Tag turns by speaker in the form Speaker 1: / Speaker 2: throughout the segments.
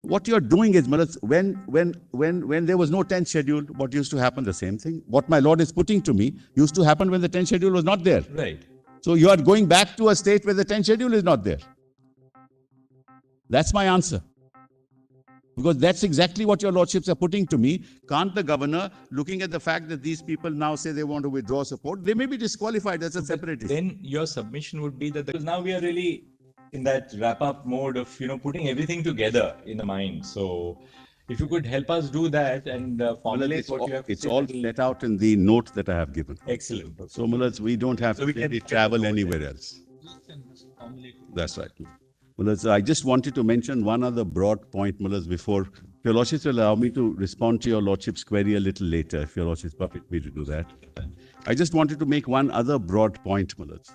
Speaker 1: What you're doing is, when there was no 10th schedule, what used to happen? The same thing. What my Lord is putting to me used to happen when the 10th schedule was not there.
Speaker 2: Right.
Speaker 1: So you are going back to a state where the 10th schedule is not there. That's my answer. Because that's exactly what your lordships are putting to me. Can't the governor, looking at the fact that these people now say they want to withdraw support, they may be disqualified as a separatist.
Speaker 2: Then your submission would be that now we are really in that wrap-up mode of, putting everything together in the mind. So if you could help us do that and formulate what you have to
Speaker 1: It's
Speaker 2: say,
Speaker 1: all let out in the note that I have given.
Speaker 2: Excellent.
Speaker 1: So, Mullahs, we don't have to really travel anywhere else. That's right. Mullahs, I just wanted to mention one other broad point, Mullahs, before your lordships will allow me to respond to your lordship's query a little later, if your lordships permit me to do that. I just wanted to make one other broad point, Mullahs.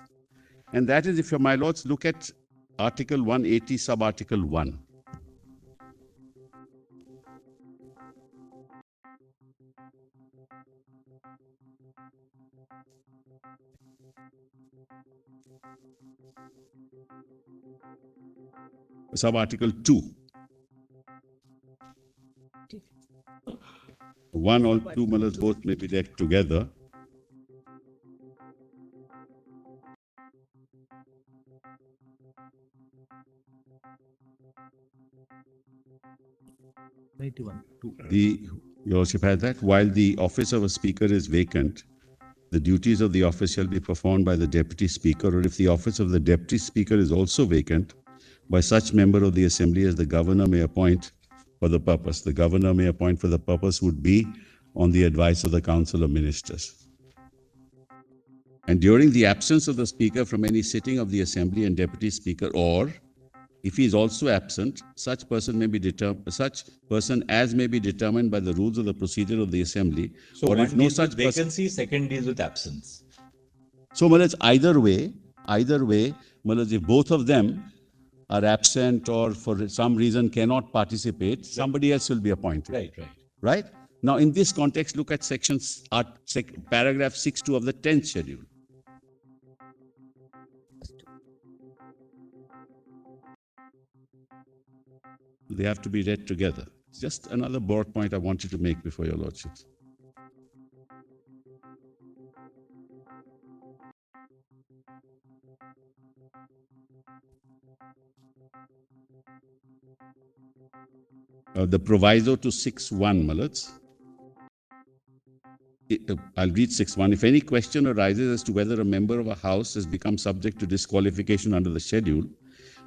Speaker 1: And that is, if my lords look at Article 180, Sub-Article 1. Sub-Article 2. 1 or 2, Mullahs, both may be read together. Your Lordship has that. While the office of a speaker is vacant, the duties of the office shall be performed by the deputy speaker, or if the office of the deputy speaker is also vacant, by such member of the assembly as the governor may appoint for the purpose. The governor may appoint for the purpose would be on the advice of the council of ministers. And during the absence of the speaker from any sitting of the assembly and deputy speaker, or if he is also absent, such person as may be determined by the rules of the procedure of the assembly.
Speaker 2: So
Speaker 1: or
Speaker 2: one
Speaker 1: if no
Speaker 2: deals
Speaker 1: such
Speaker 2: with vacancy, second deals with absence.
Speaker 1: So, Mullahs, either way, Mullahs, if both of them are absent or for some reason cannot participate, somebody else will be appointed. Right? Now, in this context, look at paragraph 6.2 of the 10th schedule. They have to be read together. It's just another broad point I wanted to make before your lordships. The proviso to 6.1, Mullahs. I'll read 6.1. If any question arises as to whether a member of a house has become subject to disqualification under the schedule,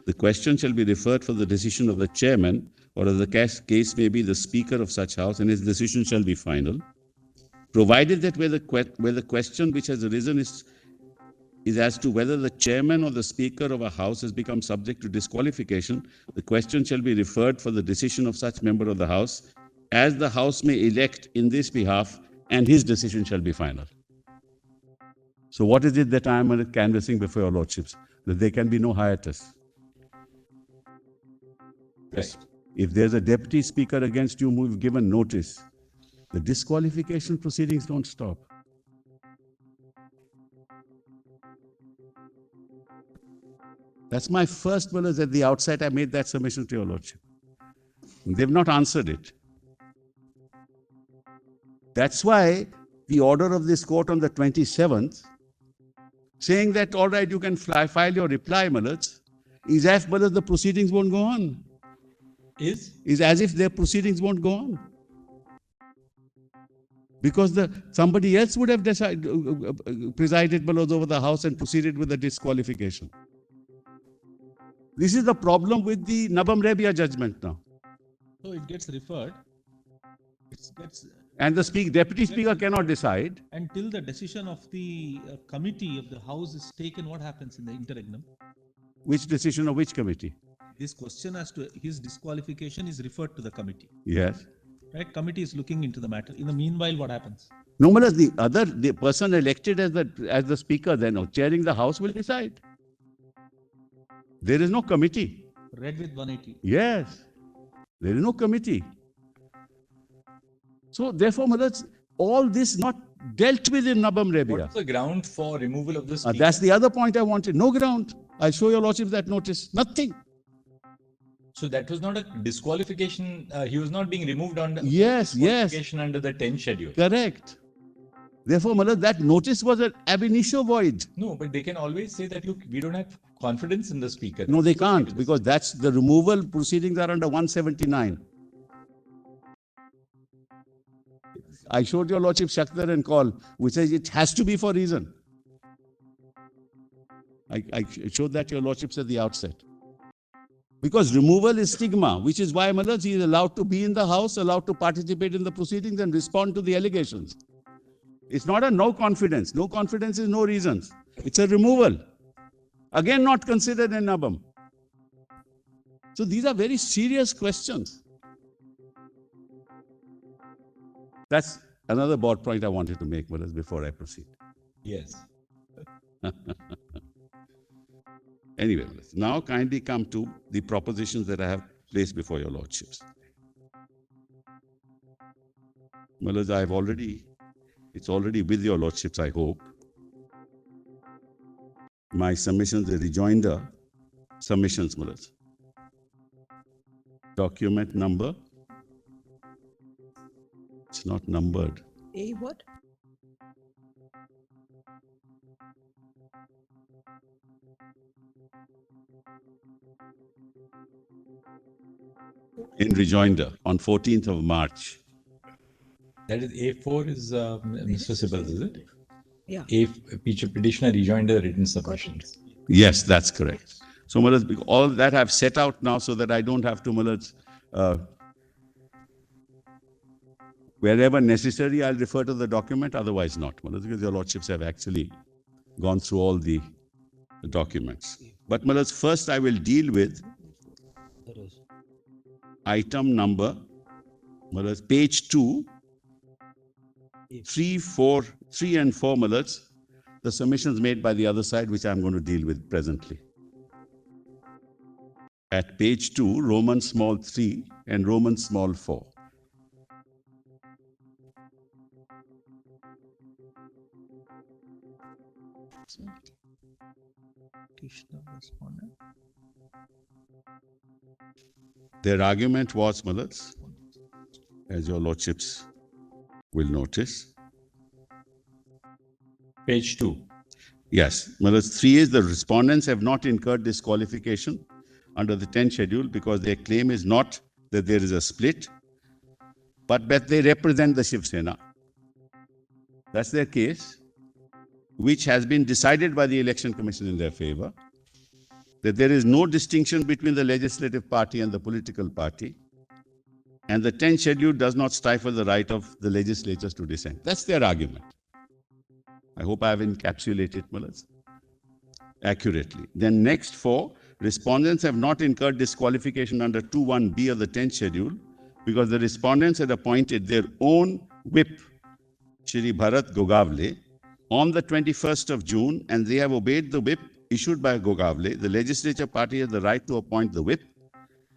Speaker 1: the question shall be referred for the decision of the chairman, or as the case may be, the speaker of such house, and his decision shall be final. Provided that where the question which has arisen is as to whether the chairman or the speaker of a house has become subject to disqualification, the question shall be referred for the decision of such member of the house, as the house may elect in this behalf, and his decision shall be final. So what is it that I am canvassing before your lordships? That there can be no hiatus. Yes. If there's a deputy speaker against you who have given notice, the disqualification proceedings don't stop. That's my first Mullahs. At the outset, I made that submission to your lordship. They've not answered it. That's why the order of this court on the 27th, saying that, all right, you can file your reply, Mullahs, is as Mullahs the proceedings won't go on. Is as if their proceedings won't go on. Because somebody else would have presided Mullahs over the house and proceeded with the disqualification. This is the problem with the Nabam Rabia judgment now.
Speaker 3: So it gets referred.
Speaker 1: And the deputy speaker cannot decide.
Speaker 3: Until the decision of the committee of the house is taken, what happens in the interregnum?
Speaker 1: Which decision of which committee?
Speaker 3: This question as to his disqualification is referred to the committee.
Speaker 1: Yes.
Speaker 3: Right? Committee is looking into the matter. In the meanwhile, what happens?
Speaker 1: No, Mullahs, the person elected as the speaker then, or chairing the house, will decide. There is no committee.
Speaker 3: Read with 180.
Speaker 1: Yes. There is no committee. So, therefore, Mullahs, all this not dealt with in Nabam Rabia.
Speaker 2: What's the ground for removal of the speaker?
Speaker 1: That's the other point I wanted. No ground. I'll show your lordship that notice. Nothing.
Speaker 2: So that was not a disqualification. He was not being removed under
Speaker 1: Yes,
Speaker 2: disqualification under the 10th schedule.
Speaker 1: correct. Therefore, Malad, that notice was an ab initio void.
Speaker 2: No, but they can always say that we don't have confidence in the speaker.
Speaker 1: No, they can't, because that's the removal proceedings are under 179. I showed your Lordship Shakhtar and call, which says it has to be for reason. I showed that to your Lordships at the outset. Because removal is stigma, which is why Malad, he is allowed to be in the House, allowed to participate in the proceedings and respond to the allegations. It's not a no confidence. No confidence is no reasons. It's a removal. Again, not considered in Nabam. So these are very serious questions. That's another broad point I wanted to make, Malad, before I proceed.
Speaker 2: Yes.
Speaker 1: Anyway, now kindly come to the propositions that I have placed before your Lordships. Malad, it's already with your Lordships, I hope. My submissions, the rejoinder submissions, Malad. Document number. It's not numbered.
Speaker 4: A what?
Speaker 1: In rejoinder on 14th of March.
Speaker 2: That is A4 is Mr. Sibal, is it?
Speaker 4: Yeah.
Speaker 2: Petitioner rejoinder written submissions.
Speaker 1: Yes, that's correct. So, Malad, all that I've set out now so that I don't have to, Malad, wherever necessary, I'll refer to the document, otherwise not, Malad, because your Lordships have actually gone through all the documents. But, Malad, first I will deal with item number, Malad, page 2, 3, 3 and 4, Malad, the submissions made by the other side, which I'm going to deal with presently. At page 2, Roman small 3 and Roman small 4. Their argument was, Malad, as your Lordships will notice.
Speaker 2: Page 2.
Speaker 1: Yes, Malad, 3 is the respondents have not incurred disqualification under the 10th schedule because their claim is not that there is a split, but that they represent the Shiv Sena. That's their case, which has been decided by the Election Commission in their favor, that there is no distinction between the legislative party and the political party, and the 10th schedule does not stifle the right of the legislatures to dissent. That's their argument. I hope I have encapsulated, Malad, accurately. Then next 4, respondents have not incurred disqualification under 2(1)(b) of the 10th schedule because the respondents had appointed their own whip, Shri Bharat Gogavle, on the 21st of June, and they have obeyed the whip issued by Gogavle. The legislature party has the right to appoint the whip,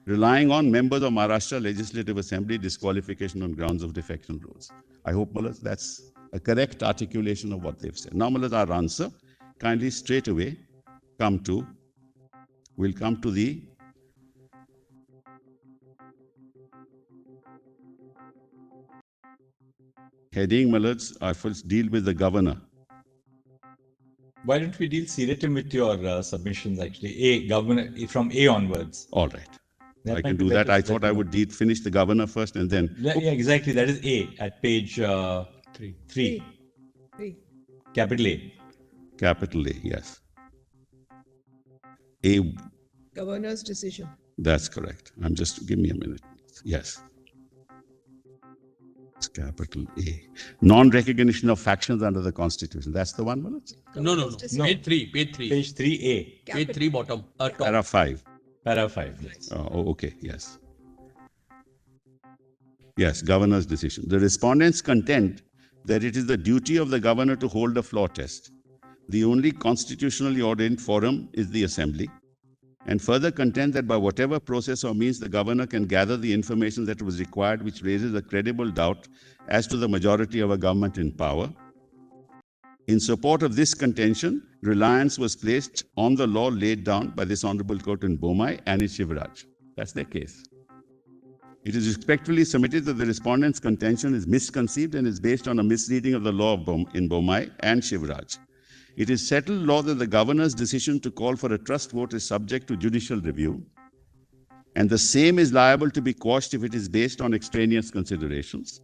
Speaker 1: relying on members of Maharashtra Legislative Assembly disqualification on grounds of defection rules. I hope, Malad, that's a correct articulation of what they've said. Now, Malad, our answer, kindly straight away we'll come to the heading, Malad. I first deal with the governor.
Speaker 2: Why don't we deal seriatim with your submissions actually? Governor, from A onwards.
Speaker 1: All right.
Speaker 2: That
Speaker 1: I can
Speaker 2: might be
Speaker 1: do that.
Speaker 2: better
Speaker 1: I
Speaker 2: so
Speaker 1: thought
Speaker 2: that
Speaker 1: I
Speaker 2: you
Speaker 1: would finish the governor first and then.
Speaker 2: Yeah, exactly. That is A at page 3.
Speaker 4: Three.
Speaker 2: Capital A.
Speaker 1: Capital A, yes. A,
Speaker 4: Governor's decision.
Speaker 1: that's correct. Give me a minute. Yes. It's capital A. Non-recognition of factions under the Constitution. That's the one, Malad?
Speaker 5: No.
Speaker 4: decision.
Speaker 5: Page 3, page 3.
Speaker 2: Page 3A.
Speaker 5: Page 3 bottom. Top.
Speaker 1: Para 5.
Speaker 2: Para 5. Yes.
Speaker 1: Oh, okay, yes. Yes, governor's decision. The respondents contend that it is the duty of the governor to hold a floor test. The only constitutionally ordained forum is the assembly, and further contend that by whatever process or means the governor can gather the information that was required, which raises a credible doubt as to the majority of a government in power. In support of this contention, reliance was placed on the law laid down by this Honorable Court in Bomai and in Shivraj. That's their case. It is respectfully submitted that the respondent's contention is misconceived and is based on a misreading of the law in Bomai and Shivraj. It is settled law that the governor's decision to call for a trust vote is subject to judicial review, and the same is liable to be quashed if it is based on extraneous considerations.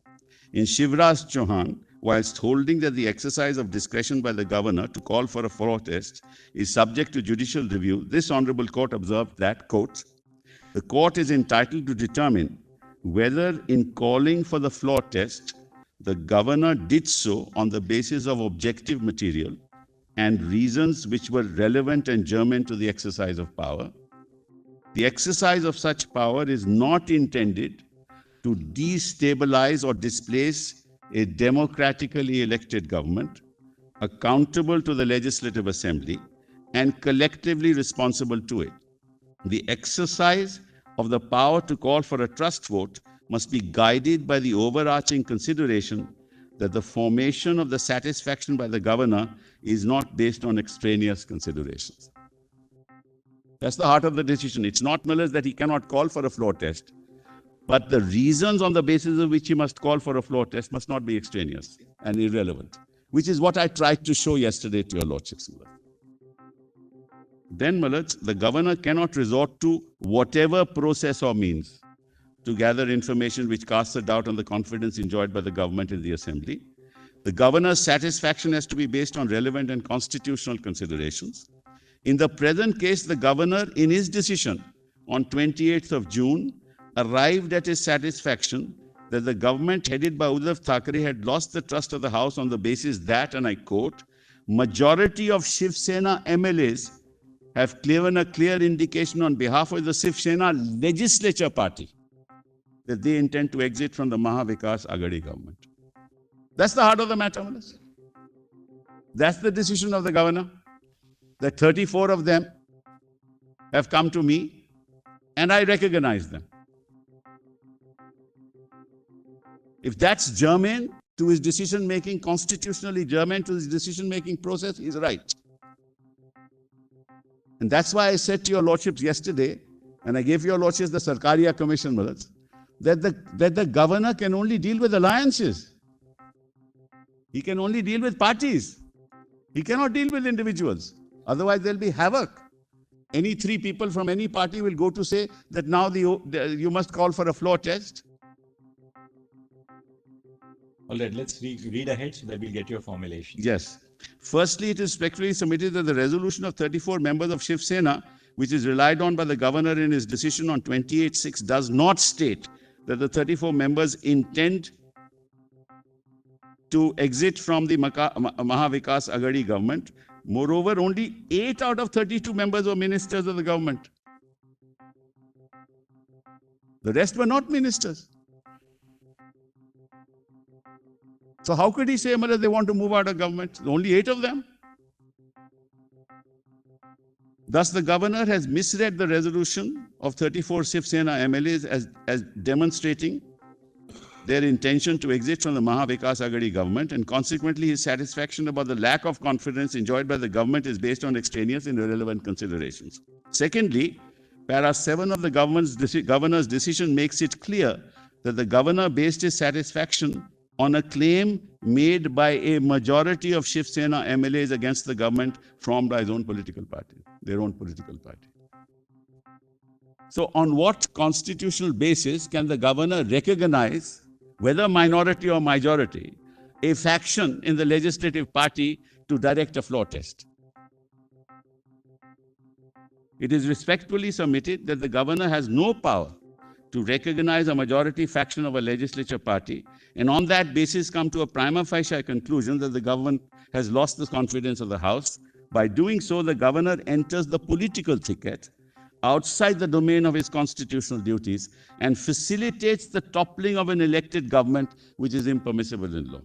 Speaker 1: In Shivraj Chauhan, whilst holding that the exercise of discretion by the governor to call for a floor test is subject to judicial review, this honorable court observed that, quote, the court is entitled to determine whether in calling for the floor test, the governor did so on the basis of objective material and reasons which were relevant and germane to the exercise of power. The exercise of such power is not intended to destabilize or displace a democratically elected government, accountable to the Legislative Assembly and collectively responsible to it. The exercise of the power to call for a trust vote must be guided by the overarching consideration that the formation of the satisfaction by the governor is not based on extraneous considerations. That's the heart of the decision. It's not Miller's that he cannot call for a floor test, but the reasons on the basis of which he must call for a floor test must not be extraneous and irrelevant, which is what I tried to show yesterday to your lordships. Then, Millards, the governor cannot resort to whatever process or means to gather information which casts a doubt on the confidence enjoyed by the government in the assembly. The governor's satisfaction has to be based on relevant and constitutional considerations. In the present case, the governor, in his decision on 28th of June, arrived at his satisfaction that the government headed by Uddhav Thackeray had lost the trust of the House on the basis that, and I quote, majority of Shiv Sena MLAs have given a clear indication on behalf of the Shiv Sena legislature party that they intend to exit from the Mahavikas Aghadi government. That's the heart of the matter, Melissa. That's the decision of the governor. That 34 of them have come to me and I recognize them. If that's germane to his decision-making, constitutionally germane to his decision-making process, he's right. And that's why I said to your lordships yesterday, and I gave your lordships the Sarkaria Commission, that the governor can only deal with alliances. He can only deal with parties. He cannot deal with individuals. Otherwise, there'll be havoc. Any three people from any party will go to say that now you must call for a floor test.
Speaker 2: All right, let's read ahead so that we'll get your formulation.
Speaker 1: Yes. Firstly, it is respectfully submitted that the resolution of 34 members of Shiv Sena, which is relied on by the governor in his decision on 28/6, does not state that the 34 members intend to exit from the Mahavikas Aghadi government. Moreover, only 8 out of 32 members were ministers of the government. The rest were not ministers. So how could he say that they want to move out of government? Only 8 of them. Thus, the governor has misread the resolution of 34 Shiv Sena MLAs as demonstrating their intention to exit from the Mahavikas Aghadi government, and consequently his satisfaction about the lack of confidence enjoyed by the government is based on extraneous and irrelevant considerations. Secondly, para 7 of the governor's decision makes it clear that the governor based his satisfaction on a claim made by a majority of Shiv Sena MLAs against the government formed by his own political party, their own political party. So on what constitutional basis can the governor recognize, whether minority or majority, a faction in the legislative party to direct a floor test? It is respectfully submitted that the governor has no power to recognize a majority faction of a legislature party, and on that basis come to a prima facie conclusion that the government has lost the confidence of the House. By doing so, the governor enters the political thicket outside the domain of his constitutional duties and facilitates the toppling of an elected government, which is impermissible in law.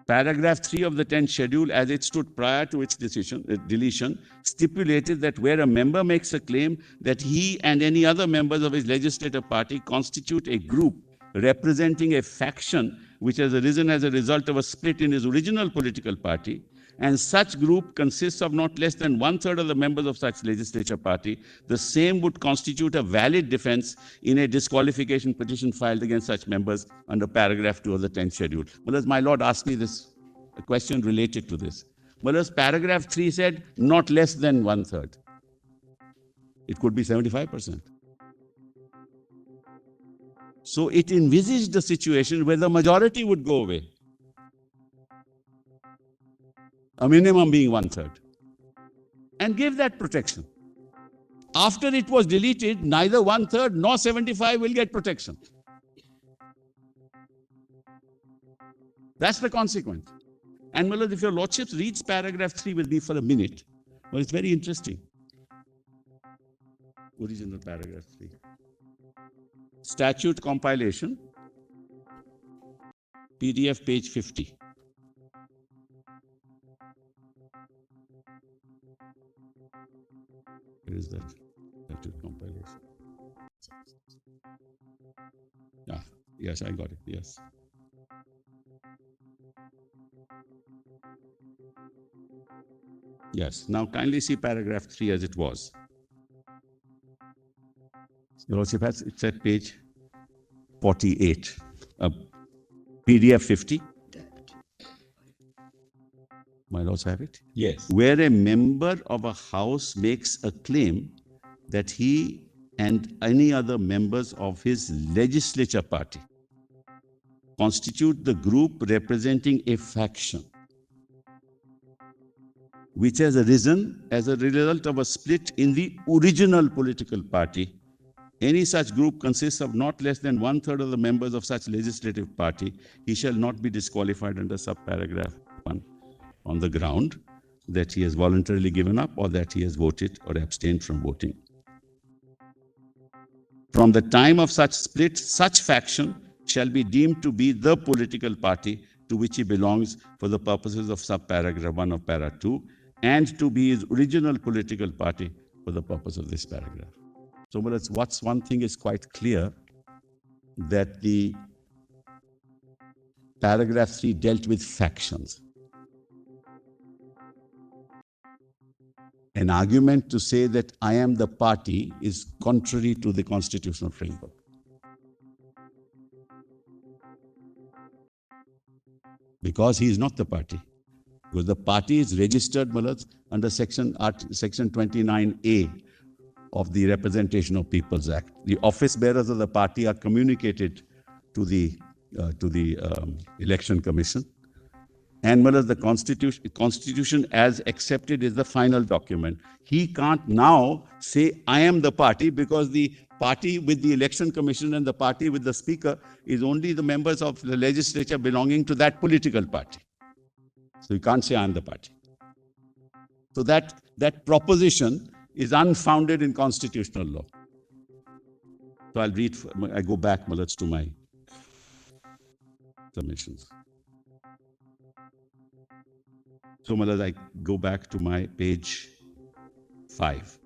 Speaker 1: Paragraph 3 of the 10th schedule, as it stood prior to its deletion, stipulated that where a member makes a claim that he and any other members of his legislative party constitute a group representing a faction which has arisen as a result of a split in his original political party, and such group consists of not less than 1/3 of the members of such legislature party, the same would constitute a valid defense in a disqualification petition filed against such members under paragraph 2 of the 10th schedule. Well, my lord asked me this, a question related to this. Well, paragraph 3 said not less than 1/3. It could be 75%. So it envisaged a situation where the majority would go away. A minimum being 1/3. And give that protection. After it was deleted, neither 1/3 nor 75 will get protection. That's the consequence. And Mullah, if your lordships reads paragraph 3 with me for a minute, well, it's very interesting. Original paragraph 3. Statute compilation, PDF page 50. Where is that statute compilation? Yeah, yes, I got it, yes. Yes, now kindly see paragraph 3 as it was. It's at page 48, PDF 50. My lords have it?
Speaker 2: Yes.
Speaker 1: Where a member of a house makes a claim that he and any other members of his legislature party constitute the group representing a faction which has arisen as a result of a split in the original political party. Any such group consists of not less than 1/3 of the members of such legislative party. He shall not be disqualified under subparagraph 1 on the ground that he has voluntarily given up or that he has voted or abstained from voting. From the time of such split, such faction shall be deemed to be the political party to which he belongs for the purposes of subparagraph 1 of para 2 and to be his original political party for the purpose of this paragraph. So what's one thing is quite clear, that the paragraph 3 dealt with factions. An argument to say that I am the party is contrary to the constitutional framework. Because he is not the party. Because the party is registered, Mullah, under section 29A of the Representation of Peoples Act. The office bearers of the party are communicated to the Election Commission. And Mullah, the constitution as accepted is the final document. He can't now say, I am the party, because the party with the Election Commission and the party with the Speaker is only the members of the legislature belonging to that political party. So you can't say, I am the party. So that proposition is unfounded in constitutional law. So I'll read, I go back, Mullah, to my submissions. So, Mullah, I go back to my page 5.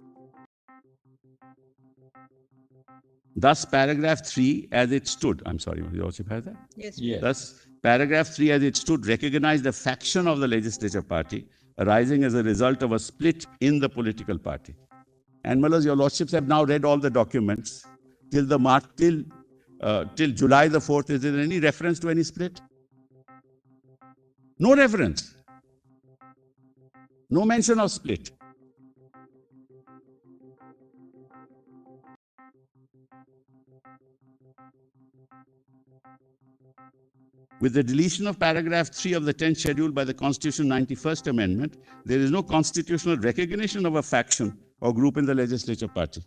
Speaker 1: Thus, paragraph 3 as it stood, I'm sorry, you also have that?
Speaker 4: Yes.
Speaker 2: Yes.
Speaker 1: Thus, paragraph 3 as it stood recognized a faction of the legislature party arising as a result of a split in the political party. And Mullahs, your lordships have now read all the documents till July the 4th. Is there any reference to any split? No reference. No mention of split. With the deletion of paragraph 3 of the 10th schedule by the Constitution 91st Amendment, there is no constitutional recognition of a faction or group in the legislature party.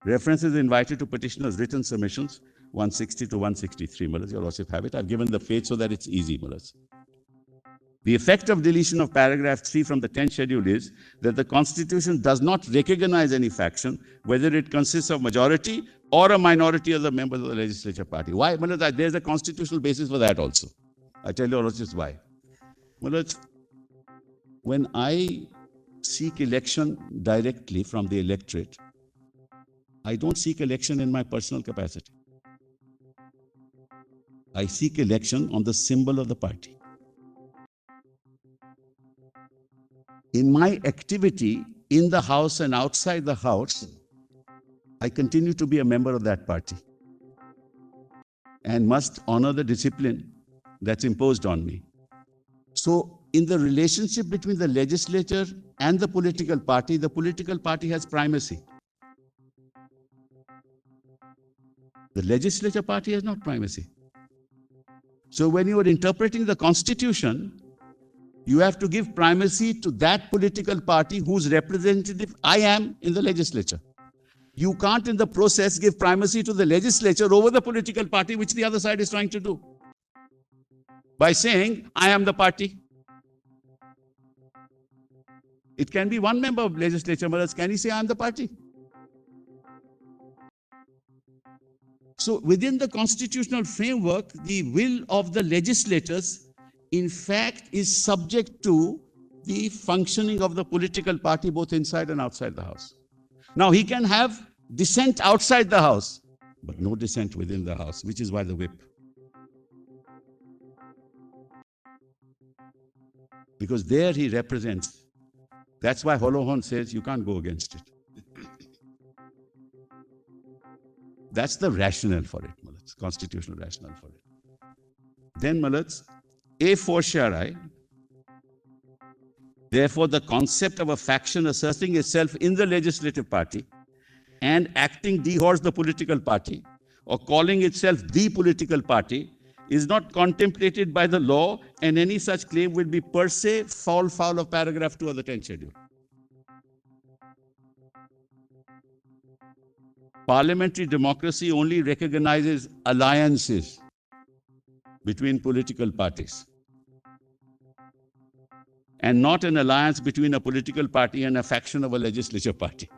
Speaker 1: Reference is invited to petitioners' written submissions 160 to 163. Mullahs, your lordship have it. I've given the page so that it's easy, Mullahs. The effect of deletion of paragraph 3 from the 10th schedule is that the Constitution does not recognize any faction, whether it consists of majority or a minority of the members of the legislature party. Why? Mullah, there's a constitutional basis for that also. I tell you just why. Mullah, when I seek election directly from the electorate, I don't seek election in my personal capacity. I seek election on the symbol of the party. in my activity in the house and outside the house, I continue to be a member of that party and must honor the discipline that's imposed on me. So, in the relationship between the legislature and the political party has primacy. The legislature party has not primacy. So, when you are interpreting the constitution, you have to give primacy to that political party whose representative I am in the legislature. You can't in the process give primacy to the legislature over the political party, which the other side is trying to do, by saying, I am the party. It can be one member of legislature, but can he say, I am the party? So within the constitutional framework, the will of the legislators, in fact, is subject to the functioning of the political party, both inside and outside the house. Now, he can have dissent outside the house, but no dissent within the house, which is why the whip. Because there he represents. That's why Holohon says you can't go against it. That's the rationale for it, Malats, constitutional rationale for it. Then, Malats, a fortiori, therefore, the concept of a faction asserting itself in the legislative party and acting dehors the political party or calling itself the political party is not contemplated by the law, and any such claim will be per se fall foul of paragraph 2 of the 10th schedule. Parliamentary democracy only recognizes alliances between political parties and not an alliance between a political party and a faction of a legislature party.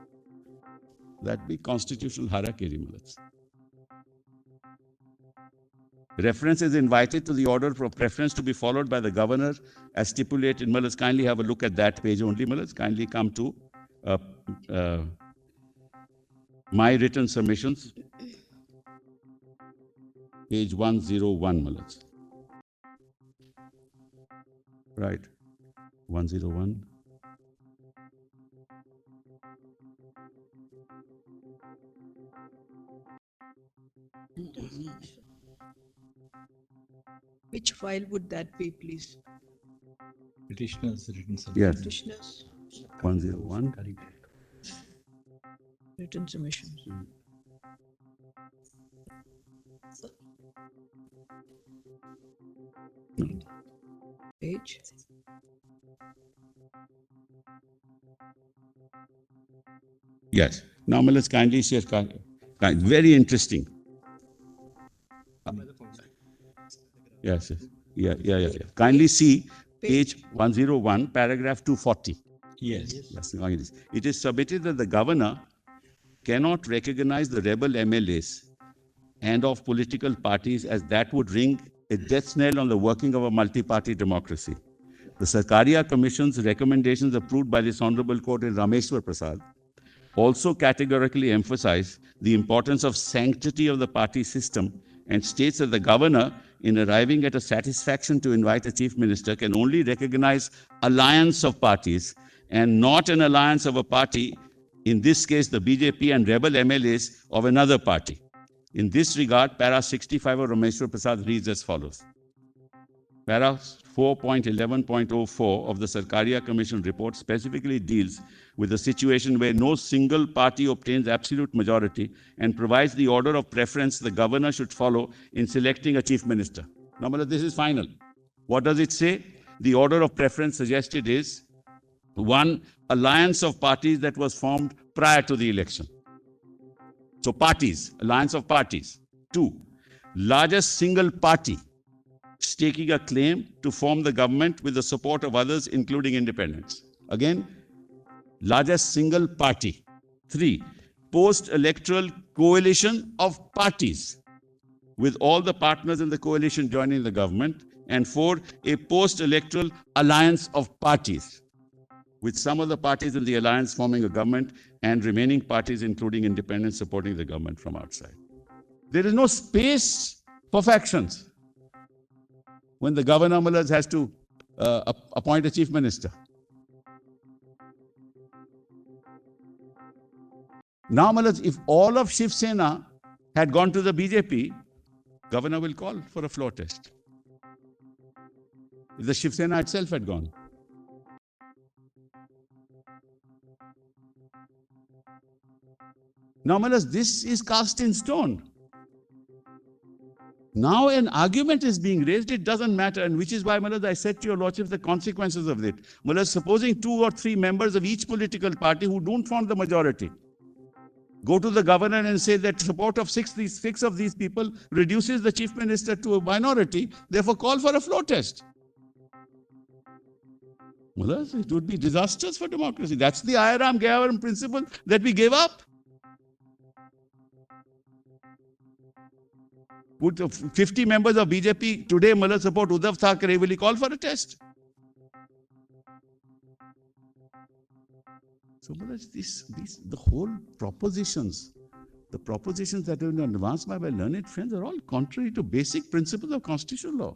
Speaker 1: That be constitutional harakiri, Malats. Reference is invited to the order of preference to be followed by the governor as stipulated. Malats, kindly have a look at that page only, Malats. Kindly come to my written submissions, page 101, Malats. Right, 101.
Speaker 4: Which file would that be, please?
Speaker 2: Petitioners written submission.
Speaker 1: Yes,
Speaker 4: Petitioners,
Speaker 1: 101.
Speaker 4: written submissions. Page.
Speaker 1: Yes. Now, let's kindly share. Very interesting. Yes, yes. Yeah. Kindly see page 101, paragraph 240.
Speaker 2: Yes.
Speaker 1: Yes. It is submitted that the governor cannot recognize the rebel MLAs and of political parties, as that would ring a death knell on the working of a multi-party democracy. The Sarkaria Commission's recommendations approved by this Honorable Court in Rameshwar Prasad also categorically emphasize the importance of sanctity of the party system and states that the governor, in arriving at a satisfaction to invite a chief minister, can only recognize alliance of parties and not an alliance of a party, in this case the BJP and rebel MLAs of another party. In this regard, para 65 of Rameshwar Prasad reads as follows. Para 4.11.04 of the Sarkaria Commission report specifically deals with a situation where no single party obtains absolute majority and provides the order of preference the governor should follow in selecting a chief minister. Now, this is final. What does it say? The order of preference suggested is 1, alliance of parties that was formed prior to the election. So parties, alliance of parties. 2, largest single party staking a claim to form the government with the support of others, including independents. Again, largest single party. 3, post-electoral coalition of parties with all the partners in the coalition joining the government. And 4, a post-electoral alliance of parties with some of the parties in the alliance forming a government and remaining parties, including independents, supporting the government from outside. There is no space for factions when the governor has to appoint a chief minister. Now, Malaj, if all of Shiv Sena had gone to the BJP, governor will call for a floor test. If the Shiv Sena itself had gone. Now, Malaj, this is cast in stone. Now an argument is being raised, it doesn't matter, and which is why, Malaj, I said to your lordship the consequences of it. Malaj, supposing 2 or 3 members of each political party who don't form the majority go to the governor and say that support of six of these people reduces the chief minister to a minority, therefore call for a floor test. Malaj, it would be disastrous for democracy. That's the Ayaram Gayavaram principle that we gave up. Would 50 members of BJP today, Malaj, support Uddhav Thackeray, will he call for a test? So, Malaj, the whole propositions, the propositions that have been advanced by my learned friends are all contrary to basic principles of constitutional law.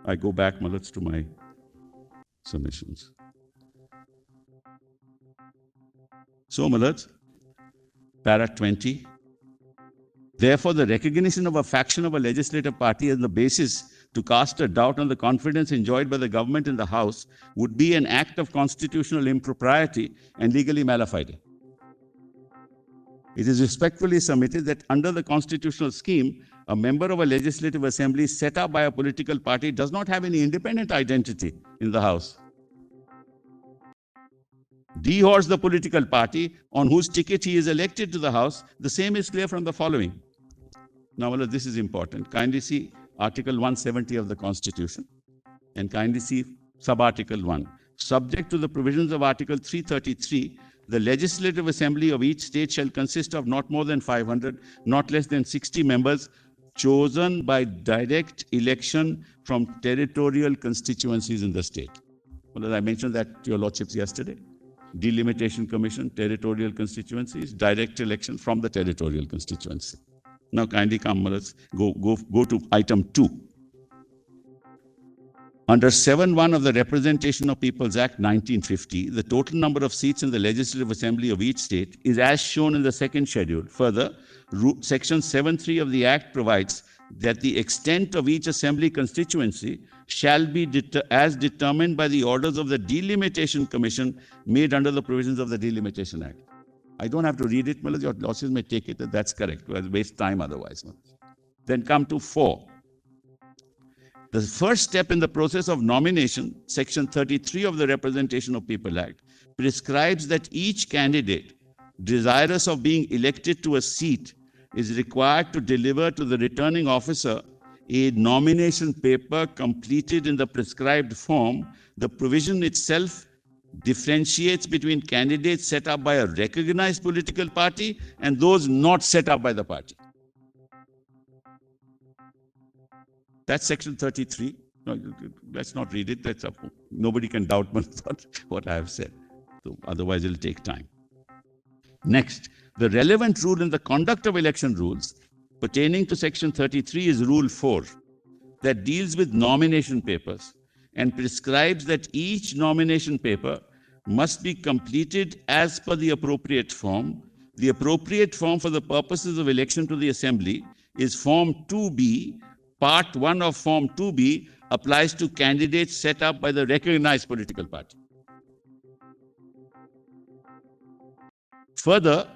Speaker 1: I go back, Malaj, to my submissions. So, Malaj, Para 20. Therefore, the recognition of a faction of a legislative party as the basis to cast a doubt on the confidence enjoyed by the government in the House would be an act of constitutional impropriety and legally mala fide. It is respectfully submitted that under the constitutional scheme, a member of a legislative assembly set up by a political party does not have any independent identity in the House. Dehors the political party on whose ticket he is elected to the House. The same is clear from the following. Now, this is important. Kindly see Article 170 of the Constitution and kindly see Sub-Article 1. Subject to the provisions of Article 333, the Legislative Assembly of each state shall consist of not more than 500, not less than 60 members chosen by direct election from territorial constituencies in the state. Well, I mentioned that to your lordships yesterday. Delimitation Commission, territorial constituencies, direct election from the territorial constituency. Now kindly come, let's go to item 2. Under 7.1 of the Representation of Peoples Act 1950, the total number of seats in the Legislative Assembly of each state is as shown in the second schedule. Further, Section 7.3 of the Act provides that the extent of each assembly constituency shall be as determined by the orders of the Delimitation Commission made under the provisions of the Delimitation Act. I don't have to read it, your losses may take it, that's correct. We'll waste time otherwise. Then come to 4. The first step in the process of nomination, Section 33 of the Representation of People Act, prescribes that each candidate desirous of being elected to a seat is required to deliver to the returning officer a nomination paper completed in the prescribed form. The provision itself differentiates between candidates set up by a recognized political party and those not set up by the party. That's Section 33. No, let's not read it. That's up. Nobody can doubt what I have said. So otherwise, it'll take time. Next, the relevant rule in the conduct of election rules pertaining to Section 33 is Rule 4, that deals with nomination papers and prescribes that each nomination paper must be completed as per the appropriate form. The appropriate form for the purposes of election to the Assembly is Form 2B. Part 1 of Form 2B applies to candidates set up by the recognized political party. Further,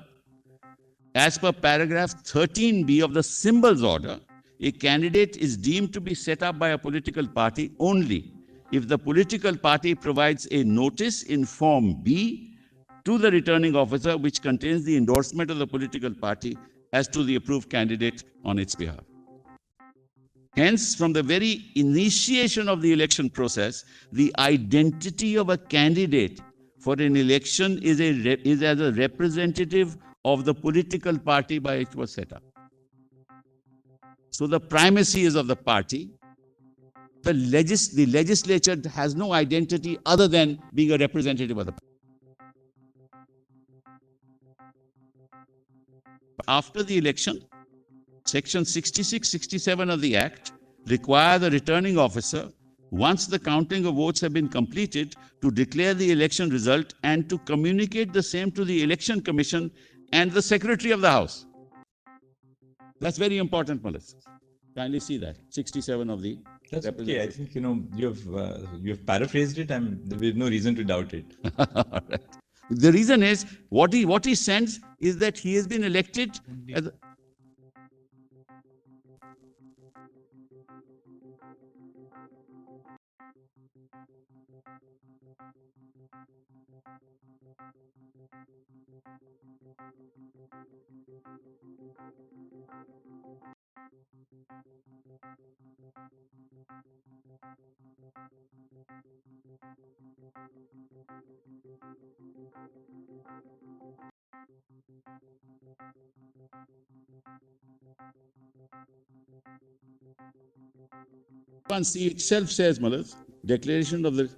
Speaker 1: as per paragraph 13B of the symbols order, a candidate is deemed to be set up by a political party only if the political party provides a notice in Form B to the returning officer which contains the endorsement of the political party as to the approved candidate on its behalf. Hence, from the very initiation of the election process, the identity of a candidate for an election is as a representative of the political party by which it was set up. So the primacy is of the party. The legislature has no identity other than being a representative of the party. After the election, Section 66, 67 of the Act require the returning officer once the counting of votes have been completed, to declare the election result and to communicate the same to the Election Commission and the Secretary of the House. That's very important, Malas. Kindly see that. 67 of the
Speaker 2: That's okay. I
Speaker 1: representatives.
Speaker 2: think, you've paraphrased it. There's no reason to doubt it.
Speaker 1: Alright. The reason is, what he sends is that he has been elected as a, one C itself says, Malas, declaration of the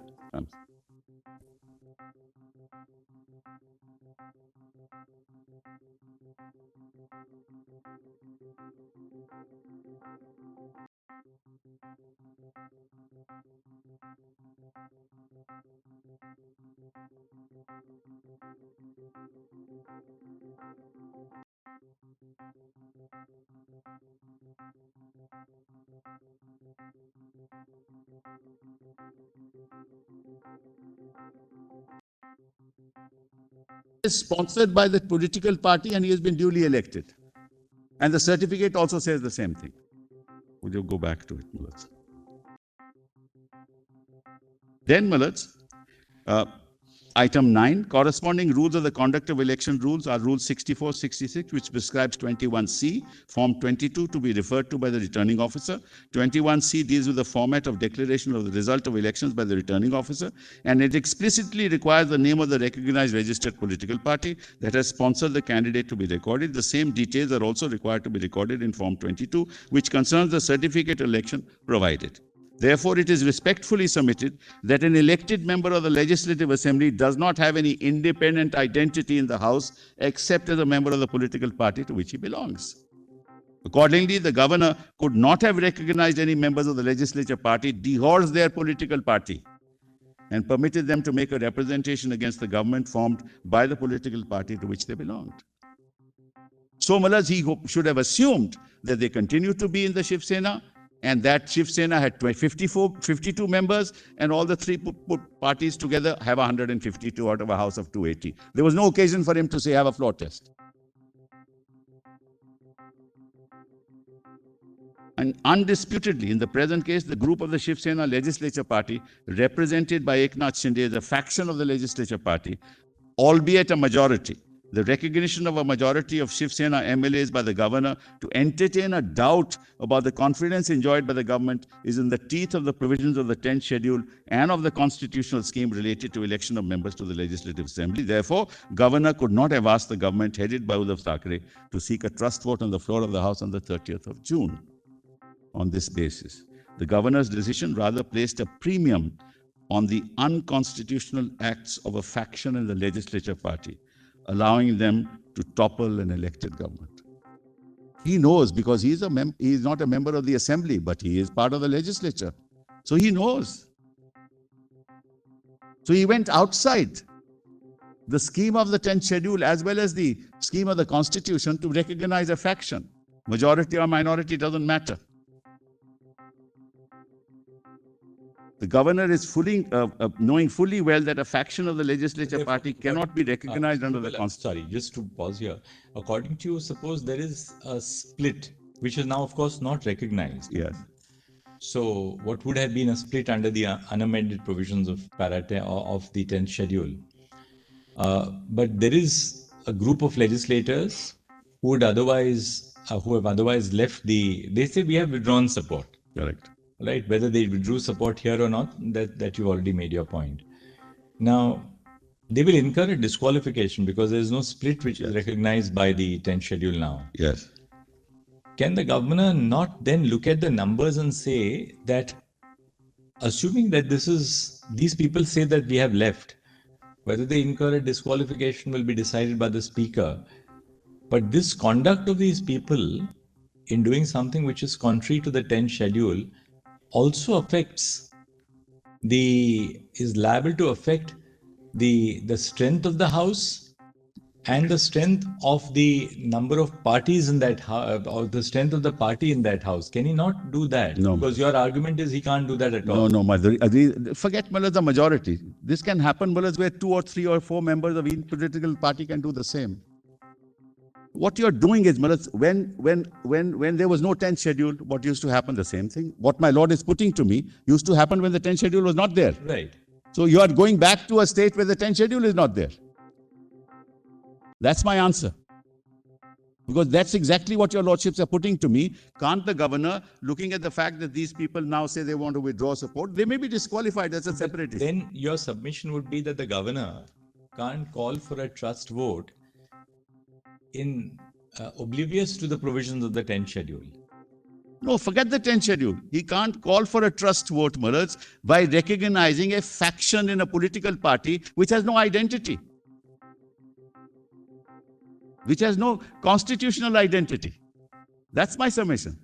Speaker 1: is sponsored by the political party and he has been duly elected. And the certificate also says the same thing. Would you go back to it, Malas? Then, Malas, item 9, corresponding rules of the conduct of election rules are Rule 64, 66, which prescribes 21C, Form 22 to be referred to by the returning officer. 21C deals with the format of declaration of the result of elections by the returning officer, and it explicitly requires the name of the recognized registered political party that has sponsored the candidate to be recorded. The same details are also required to be recorded in Form 22, which concerns the certificate election provided. Therefore, it is respectfully submitted that an elected member of the Legislative Assembly does not have any independent identity in the House except as a member of the political party to which he belongs. Accordingly, the governor could not have recognized any members of the legislature party, dehorsed their political party, and permitted them to make a representation against the government formed by the political party to which they belonged. So, Malas, he should have assumed that they continued to be in the Shiv Sena, and that Shiv Sena had 52 members, and all the three parties together have 152 out of a house of 280. There was no occasion for him to say, have a floor test. And undisputedly, in the present case, the group of the Shiv Sena legislature party, represented by Eknath Shinde, is a faction of the legislature party, albeit a majority. The recognition of a majority of Shiv Sena MLAs by the governor to entertain a doubt about the confidence enjoyed by the government is in the teeth of the provisions of the 10th schedule and of the constitutional scheme related to election of members to the Legislative Assembly. Therefore, governor could not have asked the government headed by Uddhav Thackeray to seek a trust vote on the floor of the House on the 30th of June. On this basis, the governor's decision rather placed a premium on the unconstitutional acts of a faction in the legislature party, allowing them to topple an elected government. He knows, because he is not a member of the assembly, but he is part of the legislature. So he knows. So he went outside the scheme of the 10th schedule as well as the scheme of the constitution to recognize a faction. Majority or minority doesn't matter. The governor is knowing fully well that a faction of the legislature party cannot be recognized under the constitution.
Speaker 2: Sorry, just to pause here. According to you, suppose there is a split, which is now, of course, not recognized.
Speaker 1: Yes.
Speaker 2: So, what would have been a split under the unamended provisions of of the 10th schedule? But there is a group of legislators who have otherwise left they say we have withdrawn support.
Speaker 1: Correct.
Speaker 2: Right, whether they withdrew support here or not, that you already made your point. Now, they will incur a disqualification because there is no split which is recognized by the 10th schedule now.
Speaker 1: Yes.
Speaker 2: Can the governor not then look at the numbers and say that, assuming that these people say that we have left, whether they incur a disqualification will be decided by the speaker, but this conduct of these people in doing something which is contrary to the 10th schedule also affects is liable to affect the strength of the house and the strength of the number of parties in that house, or the strength of the party in that house. Can he not do that?
Speaker 1: No.
Speaker 2: Because your argument is he can't do that at all.
Speaker 1: No, forget the majority. This can happen where 2 or 3 or 4 members of each political party can do the same. What you're doing is, when there was no 10th schedule, what used to happen? The same thing. What my lord is putting to me used to happen when the 10th schedule was not there.
Speaker 2: Right.
Speaker 1: So you are going back to a state where the 10th schedule is not there. That's my answer. Because that's exactly what your lordships are putting to me. Can't the governor, looking at the fact that these people now say they want to withdraw support, they may be disqualified as a separate issue.
Speaker 2: Then your submission would be that the governor can't call for a trust vote in oblivious to the provisions of the 10th schedule.
Speaker 1: No, forget the 10th schedule. He can't call for a trust vote, Maharaj, by recognizing a faction in a political party which has no identity, which has no constitutional identity. That's my submission.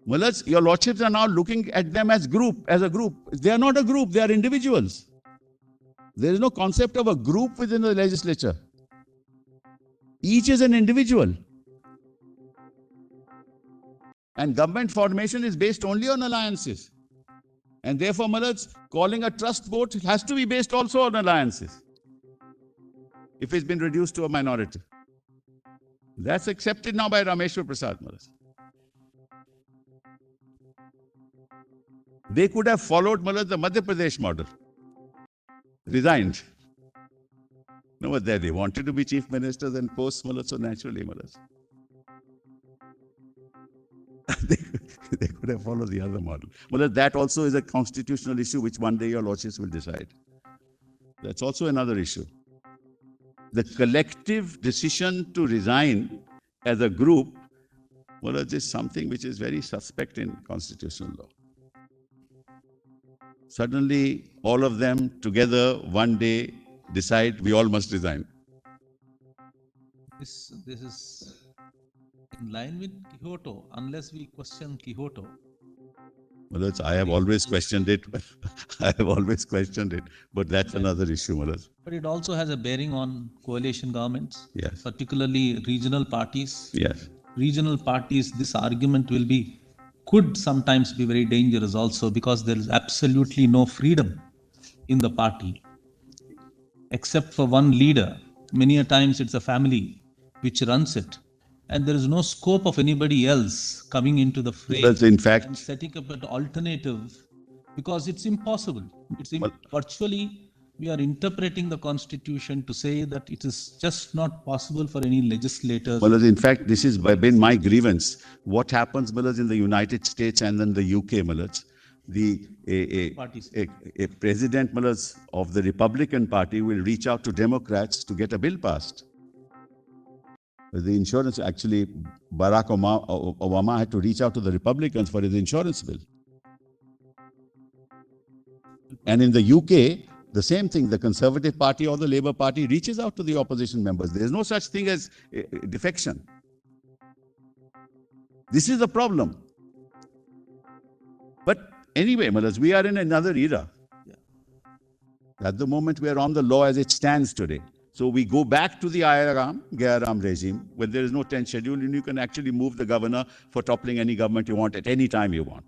Speaker 1: Maharaj, your lordships are now looking at them as a group. They are not a group, they are individuals. There is no concept of a group within the legislature. Each is an individual. And government formation is based only on alliances. And therefore, Maharaj, calling a trust vote has to be based also on alliances, if it's been reduced to a minority. That's accepted now by Rameshwar Prasad, Maharaj. They could have followed, Maharaj, the Madhya Pradesh model. Resigned. No, but they wanted to be chief ministers and posts, Maharaj, so naturally, Maharaj. They could have followed the other model. Maharaj, that also is a constitutional issue which one day your lordships will decide. That's also another issue. The collective decision to resign as a group, Maharaj, is something which is very suspect in constitutional law. Suddenly, all of them together one day decide we all must resign.
Speaker 3: This is in line with Kyoto, unless we question Kyoto.
Speaker 1: Maharaj, I have always questioned it. I have always questioned it. But that's another issue, Maharaj.
Speaker 3: But it also has a bearing on coalition governments,
Speaker 1: Yes.
Speaker 3: particularly regional parties.
Speaker 1: Yes.
Speaker 3: Regional parties, this argument could sometimes be very dangerous also, because there is absolutely no freedom in the party, except for one leader. Many a times it's a family which runs it, and there is no scope of anybody else coming into the fray
Speaker 1: Maharaj, in fact,
Speaker 3: and setting up an alternative, because it's impossible. Virtually, we are interpreting the constitution to say that it is just not possible for any legislators.
Speaker 1: Maharaj, in fact, this has been my grievance. What happens, Maharaj, in the United States and in the UK, Maharaj, a president, Maharaj, of the Republican Party will reach out to Democrats to get a bill passed. The insurance, actually, Barack Obama had to reach out to the Republicans for his insurance bill. And in the UK, the same thing, the Conservative Party or the Labour Party reaches out to the opposition members. There is no such thing as defection. This is the problem. But anyway, Maharaj, we are in another era. At the moment, we are on the law as it stands today. So we go back to the Gyaram regime, where there is no 10th schedule, and you can actually move the governor for toppling any government you want at any time you want.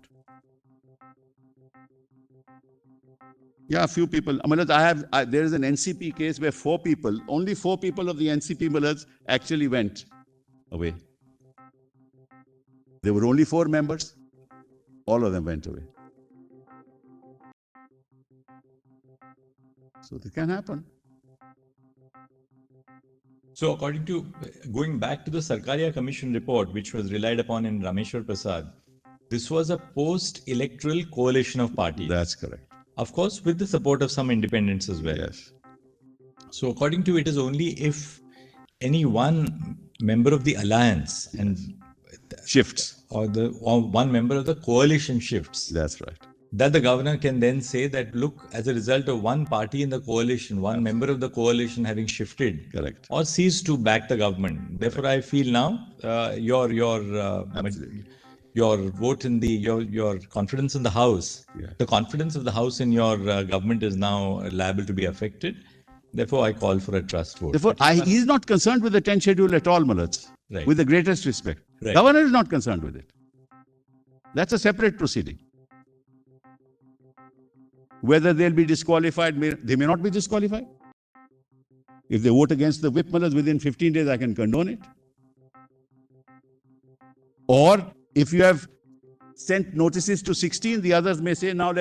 Speaker 1: Yeah, a few people. Maharaj, there is an NCP case where only four people of the NCP, Maharaj, actually went away. There were only 4 members. All of them went away. So it can happen.
Speaker 2: So according to, going back to the Sarkaria Commission report, which was relied upon in Rameshwar Prasad, this was a post-electoral coalition of parties.
Speaker 1: That's correct.
Speaker 2: Of course, with the support of some independents as well.
Speaker 1: Yes.
Speaker 2: So according to it is only if any one member of the alliance and
Speaker 1: Shifts.
Speaker 2: or one member of the coalition shifts,
Speaker 1: That's right.
Speaker 2: that the governor can then say that, look, as a result of one party in the coalition, one member of the coalition having shifted,
Speaker 1: Correct.
Speaker 2: or ceased to back the government. Therefore, I feel now your vote in the your confidence in the House,
Speaker 1: Yeah.
Speaker 2: the confidence of the House in your government is now liable to be affected. Therefore, I call for a trust vote.
Speaker 1: Therefore, he is not concerned with the 10th schedule at all, Malaj.
Speaker 2: Right.
Speaker 1: With the greatest respect.
Speaker 2: Right.
Speaker 1: Governor is not concerned with it. That's a separate proceeding. Whether they'll be disqualified, they may not be disqualified. If they vote against the whip, Malaj, within 15 days, I can condone it. Or if you have sent notices to 16, the others may say, now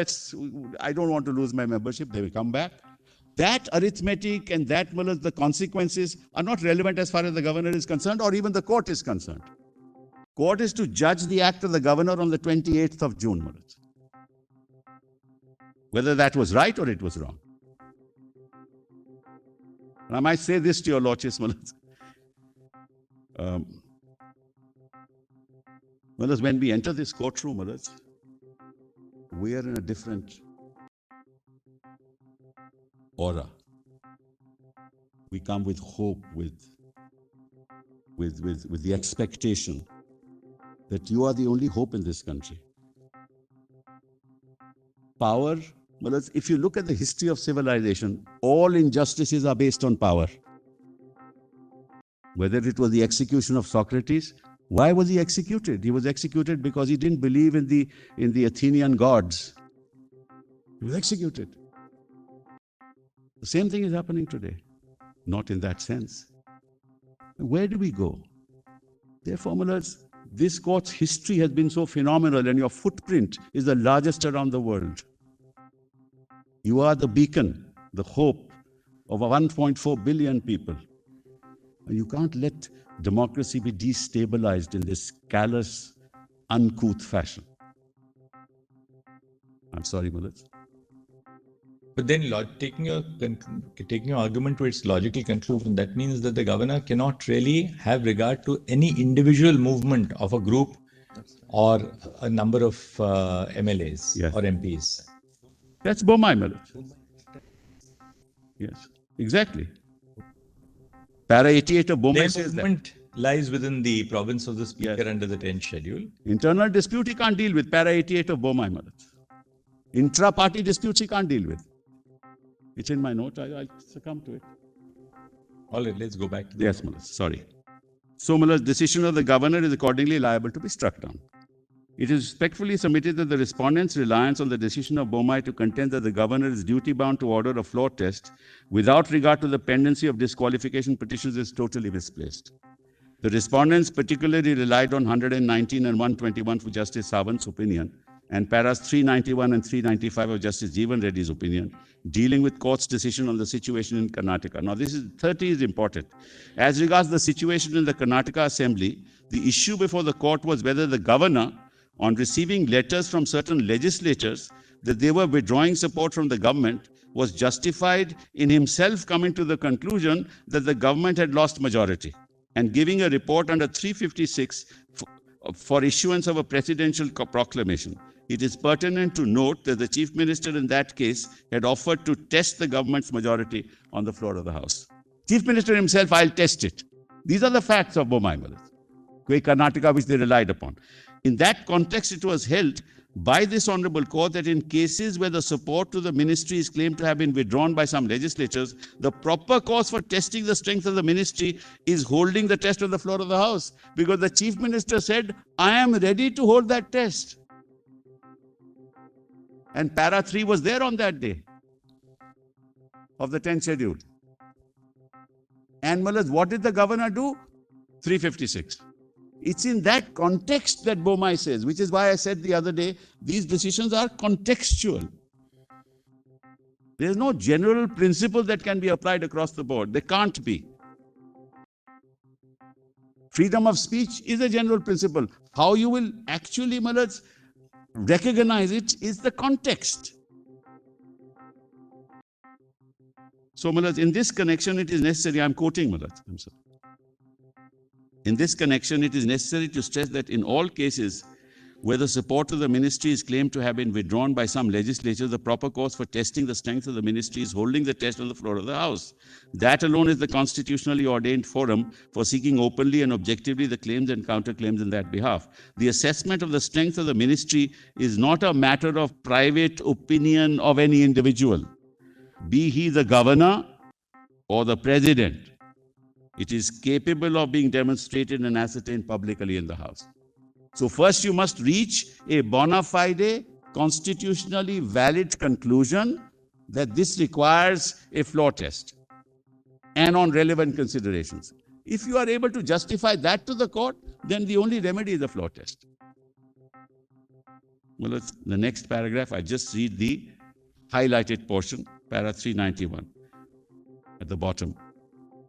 Speaker 1: I don't want to lose my membership. They will come back. That arithmetic and that, Malaj, the consequences are not relevant as far as the governor is concerned or even the court is concerned. Court is to judge the act of the governor on the 28th of June, Malaj. Whether that was right or it was wrong. And I might say this to your lordships, Malaj. Malaj, when we enter this courtroom, Malaj, we are in a different aura. We come with hope, with the expectation that you are the only hope in this country. Power, Malaj, if you look at the history of civilization, all injustices are based on power. Whether it was the execution of Socrates, why was he executed? He was executed because he didn't believe in the Athenian gods. He was executed. The same thing is happening today. Not in that sense. Where do we go? Therefore, Malaj, this court's history has been so phenomenal and your footprint is the largest around the world. You are the beacon, the hope of 1.4 billion people. And you can't let democracy be destabilized in this callous, uncouth fashion. I'm sorry, Malaj.
Speaker 2: But then taking your argument to its logical conclusion, that means that the governor cannot really have regard to any individual movement of a group or a number of MLAs
Speaker 1: Yes.
Speaker 2: or MPs.
Speaker 1: That's Bomai, Malaj. Yes, exactly. Para 88 of Bomai
Speaker 2: Their
Speaker 1: says that.
Speaker 2: movement lies within the province of the Speaker
Speaker 1: Yes.
Speaker 2: under the 10th schedule.
Speaker 1: Internal dispute he can't deal with. Para 88 of Bomai, Malaj. Intra-party disputes he can't deal with. It's in my note. I'll succumb to it.
Speaker 2: All right, let's go back to the
Speaker 1: Yes, Malaj. Sorry. So, Malaj, decision of the governor is accordingly liable to be struck down. It is respectfully submitted that the respondent's reliance on the decision of Bomai to contend that the governor is duty-bound to order a floor test without regard to the pendency of disqualification petitions is totally misplaced. The respondents particularly relied on 119 and 121 for Justice Sawant's opinion and paras 391 and 395 of Justice Jeevan Reddy's opinion, dealing with court's decision on the situation in Karnataka. Now, 30 is important. As regards the situation in the Karnataka Assembly, the issue before the court was whether the governor, on receiving letters from certain legislators that they were withdrawing support from the government, was justified in himself coming to the conclusion that the government had lost majority and giving a report under 356 for issuance of a presidential proclamation. It is pertinent to note that the Chief Minister in that case had offered to test the government's majority on the floor of the House. Chief Minister himself, I'll test it. These are the facts of Bomai, Karnataka, which they relied upon. In that context, it was held by this Honorable Court that in cases where the support to the ministry is claimed to have been withdrawn by some legislators, the proper cause for testing the strength of the ministry is holding the test on the floor of the House. Because the Chief Minister said, I am ready to hold that test. And para 3 was there on that day of the 10th schedule. And Malaj, what did the governor do? 356. It's in that context that Bomai says, which is why I said the other day, these decisions are contextual. There's no general principle that can be applied across the board. There can't be. Freedom of speech is a general principle. How you will actually, Malaj, recognize it is the context. So, Malaj, in this connection, it is necessary, I'm quoting Malaj, I'm sorry. In this connection, it is necessary to stress that in all cases Where the support of the ministry is claimed to have been withdrawn by some legislature, the proper course for testing the strength of the ministry is holding the test on the floor of the House. That alone is the constitutionally ordained forum for seeking openly and objectively the claims and counterclaims in that behalf. The assessment of the strength of the ministry is not a matter of private opinion of any individual, be he the governor or the president. It is capable of being demonstrated and ascertained publicly in the House. So first you must reach a bona fide, constitutionally valid conclusion that this requires a floor test and on relevant considerations. If you are able to justify that to the court, then the only remedy is a floor test. Well, it's the next paragraph. I just read the highlighted portion, para 391 at the bottom.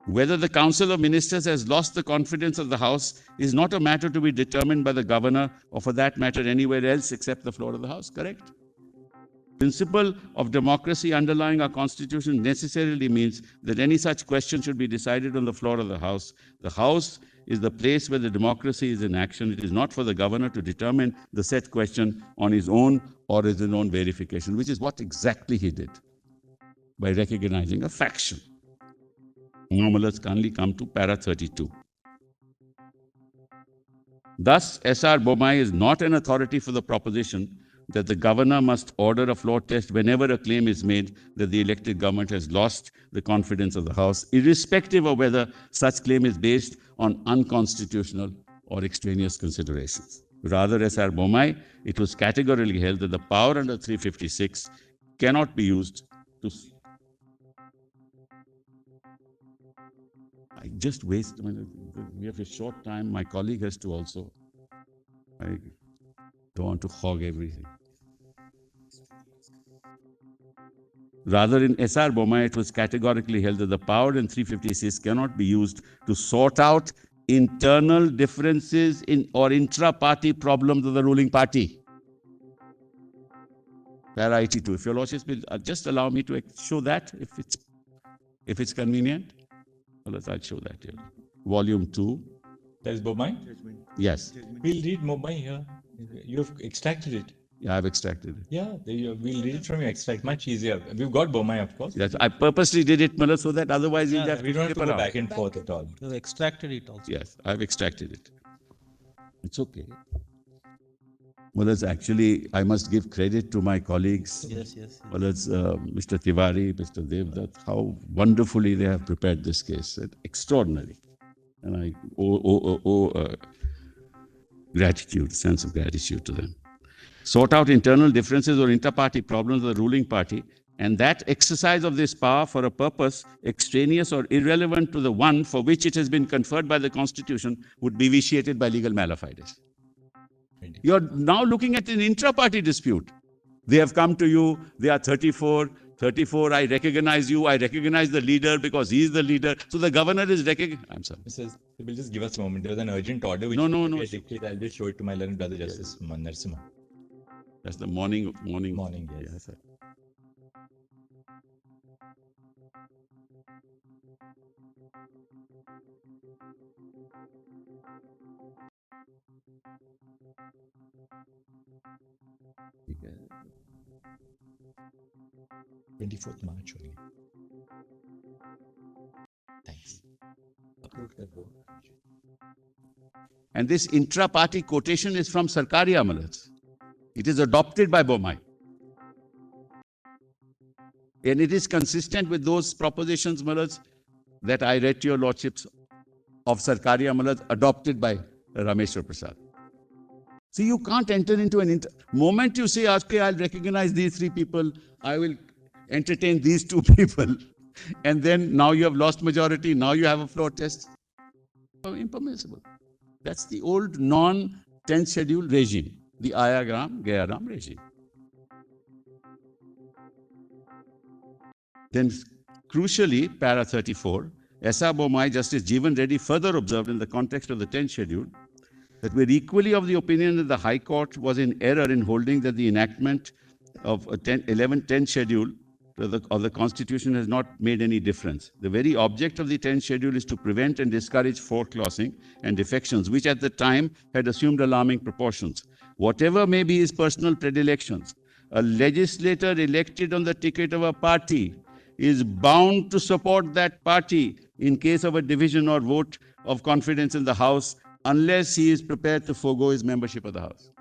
Speaker 1: Whether the Council of Ministers has lost the confidence of the House is not a matter to be determined by the governor or for that matter anywhere else except the floor of the House, correct? Principle of democracy underlying our Constitution necessarily means that any such question should be decided on the floor of the House. The House is the place where the democracy is in action. It is not for the governor to determine the said question on his own or his own verification, which is what exactly he did by recognizing a faction. Now let's kindly come to para 32. Thus, S.R. Bommai is not an authority for the proposition that the governor must order a floor test whenever a claim is made that the elected government has lost the confidence of the House, irrespective of whether such claim is based on unconstitutional or extraneous considerations. Rather, S.R. Bommai, it was categorically held that the power under 356 cannot be used to... I just waste, we have a short time. My colleague has to also. I don't want to hog everything. Rather, in S.R. Bommai, it was categorically held that the power in 356 cannot be used to sort out internal differences in or intra-party problems of the ruling party. Para 82. If your lordships will just allow me to show that, if it's convenient. Well, I'll show that here. Volume 2.
Speaker 2: There's Bommai?
Speaker 1: Yes.
Speaker 2: We'll read Bommai here. You've extracted it.
Speaker 1: Yeah, I've extracted it.
Speaker 2: Yeah, we'll read it from your extract. Much easier. We've got Bommai, of course.
Speaker 1: Yes, I purposely did it, Mala, so that otherwise
Speaker 2: We
Speaker 1: you'll have
Speaker 2: don't have to
Speaker 1: flip
Speaker 2: go
Speaker 1: around.
Speaker 2: back and forth at all.
Speaker 3: You have extracted it also.
Speaker 1: Yes, I've extracted it. It's okay. Well, it's actually, I must give credit to my colleagues.
Speaker 3: Yes.
Speaker 1: Well, it's Mr. Tiwari, Mr. Devdutt, how wonderfully they have prepared this case. It's extraordinary. And I owe gratitude, sense of gratitude to them. Sort out internal differences or inter-party problems of the ruling party, and that exercise of this power for a purpose extraneous or irrelevant to the one for which it has been conferred by the Constitution would be vitiated by legal malafide. You're now looking at an intra-party dispute. They have come to you, they are 34, I recognize you, I recognize the leader because he is the leader. So the governor is recognized. I'm sorry.
Speaker 2: Mrs. Will just give us a moment. There was an urgent order. Which
Speaker 1: No.
Speaker 2: I'll just show it to my learned brother, Justice Narasimha.
Speaker 1: That's the morning.
Speaker 2: Morning, yes.
Speaker 1: Yes, sir. ठीक है.
Speaker 2: 24th March only. Thanks.
Speaker 1: And this intra-party quotation is from Sarkari Amalats. It is adopted by Bommai. And it is consistent with those propositions, Malats, that I read to your lordships of Sarkari Amalats adopted by Rameshwar Prasad. See, you can't enter into an moment you say, okay, I'll recognize these three people, I will entertain these two people, and then now you have lost majority, now you have a floor test. Impermissible. That's the old non-10th schedule regime, the Ayagram, Gayaram regime. Then, crucially, para 34, S.R. Bommai, Justice Jeevan Reddy further observed in the context of the 10th schedule that we're equally of the opinion that the High Court was in error in holding that the enactment of 10th schedule or the Constitution has not made any difference. The very object of the 10th schedule is to prevent and discourage foreclosing and defections, which at the time had assumed alarming proportions. Whatever may be his personal predilections, a legislator elected on the ticket of a party is bound to support that party in case of a division or vote of confidence in the House, unless he is prepared to forego his membership of the House.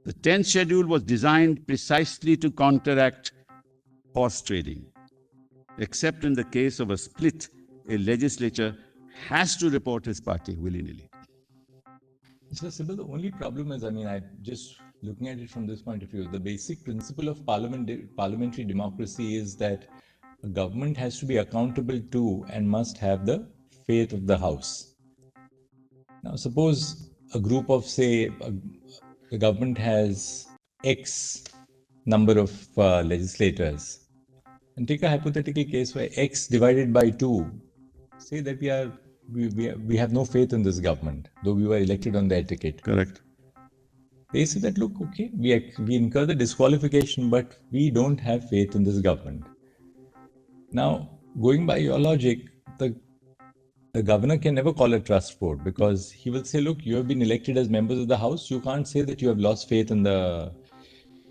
Speaker 1: The 10th schedule was designed precisely to counteract horse trading. Except in the case of a split, a legislature has to report his party willy-nilly.
Speaker 2: So, Sibal, the only problem is, I just looking at it from this point of view, the basic principle of parliamentary democracy is that a government has to be accountable to and must have the faith of the House. Now, suppose a group of, say, the government has X number of legislators, and take a hypothetical case where X divided by 2, say that we have no faith in this government, though we were elected on their ticket.
Speaker 1: Correct.
Speaker 2: They say that, look, okay, we incur the disqualification, but we don't have faith in this government. Now, going by your logic, the governor can never call a trust vote, because he will say, look, you have been elected as members of the House, you can't say that you have lost faith in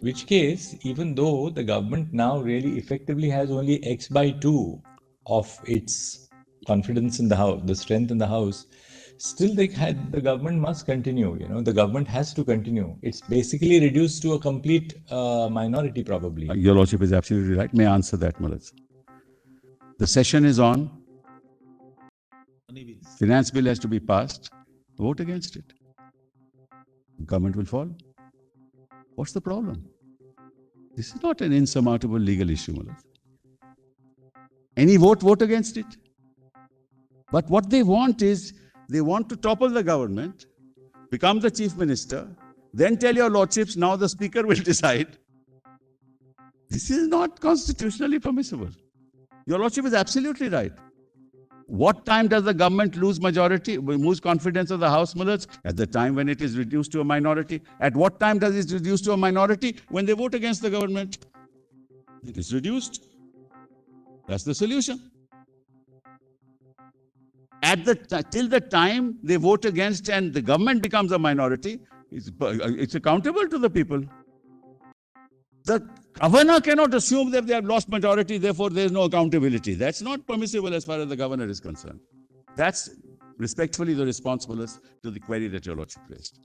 Speaker 2: which case, even though the government now really effectively has only X by 2 of its confidence in the House, the strength in the House, still the government must continue, the government has to continue. It's basically reduced to a complete minority probably.
Speaker 1: Your Lordship is absolutely right. May I answer that, Malaz? The session is on. Finance bill has to be passed. Vote against it. Government will fall. What's the problem? This is not an insurmountable legal issue, Malaz. Any vote against it. But what they want is, they want to topple the government, become the chief minister, then tell your lordships, now the speaker will decide. This is not constitutionally permissible. Your lordship is absolutely right. What time does the government lose confidence of the House, Malaz? At the time when it is reduced to a minority. At what time does it reduce to a minority? When they vote against the government. It is reduced. That's the solution. Till the time they vote against and the government becomes a minority, it's accountable to the people. The governor cannot assume that they have lost majority, therefore there is no accountability. That's not permissible as far as the governor is concerned. That's respectfully the responsiveness to the query that your lordship raised.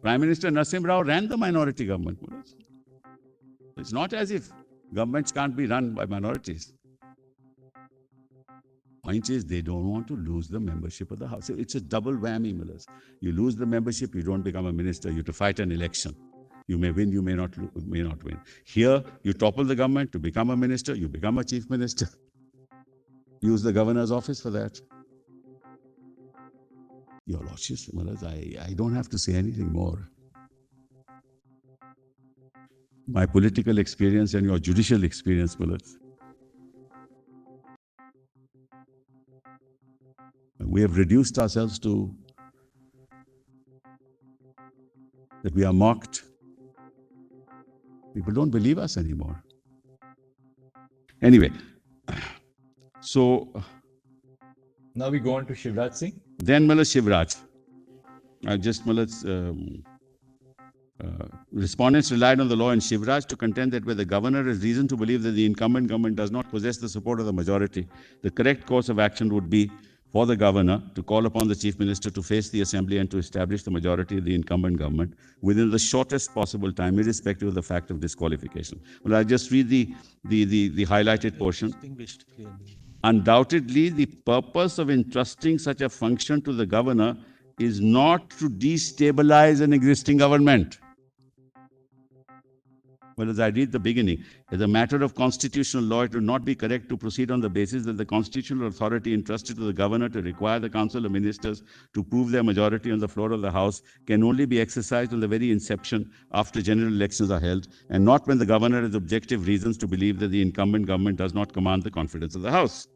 Speaker 1: Prime Minister Narasimha Rao ran the minority government. It's not as if governments can't be run by minorities. Point is, they don't want to lose the membership of the House. It's a double whammy, Malaz. You lose the membership, you don't become a minister. You have to fight an election. You may win, you may not win. Here, you topple the government to become a minister, you become a chief minister. Use the governor's office for that. Your Lordship, Malaz, I don't have to say anything more. My political experience and your judicial experience, Malaz. We have reduced ourselves to that we are mocked. People don't believe us anymore. Anyway, so
Speaker 2: now we go on to Shivraj Singh.
Speaker 1: Then Shivraj. Respondents relied on the law in Shivraj to contend that where the governor has reason to believe that the incumbent government does not possess the support of the majority, the correct course of action would be for the governor to call upon the chief minister to face the assembly and to establish the majority of the incumbent government within the shortest possible time, irrespective of the fact of disqualification. Well, I'll just read the highlighted portion. Undoubtedly, the purpose of entrusting such a function to the governor is not to destabilize an existing government. Well, as I read the beginning, as a matter of constitutional law, it would not be correct to proceed on the basis that the constitutional authority entrusted to the governor to require the council of ministers to prove their majority on the floor of the House can only be exercised on the very inception after general elections are held, and not when the governor has objective reasons to believe that the incumbent government does not command the confidence of the House.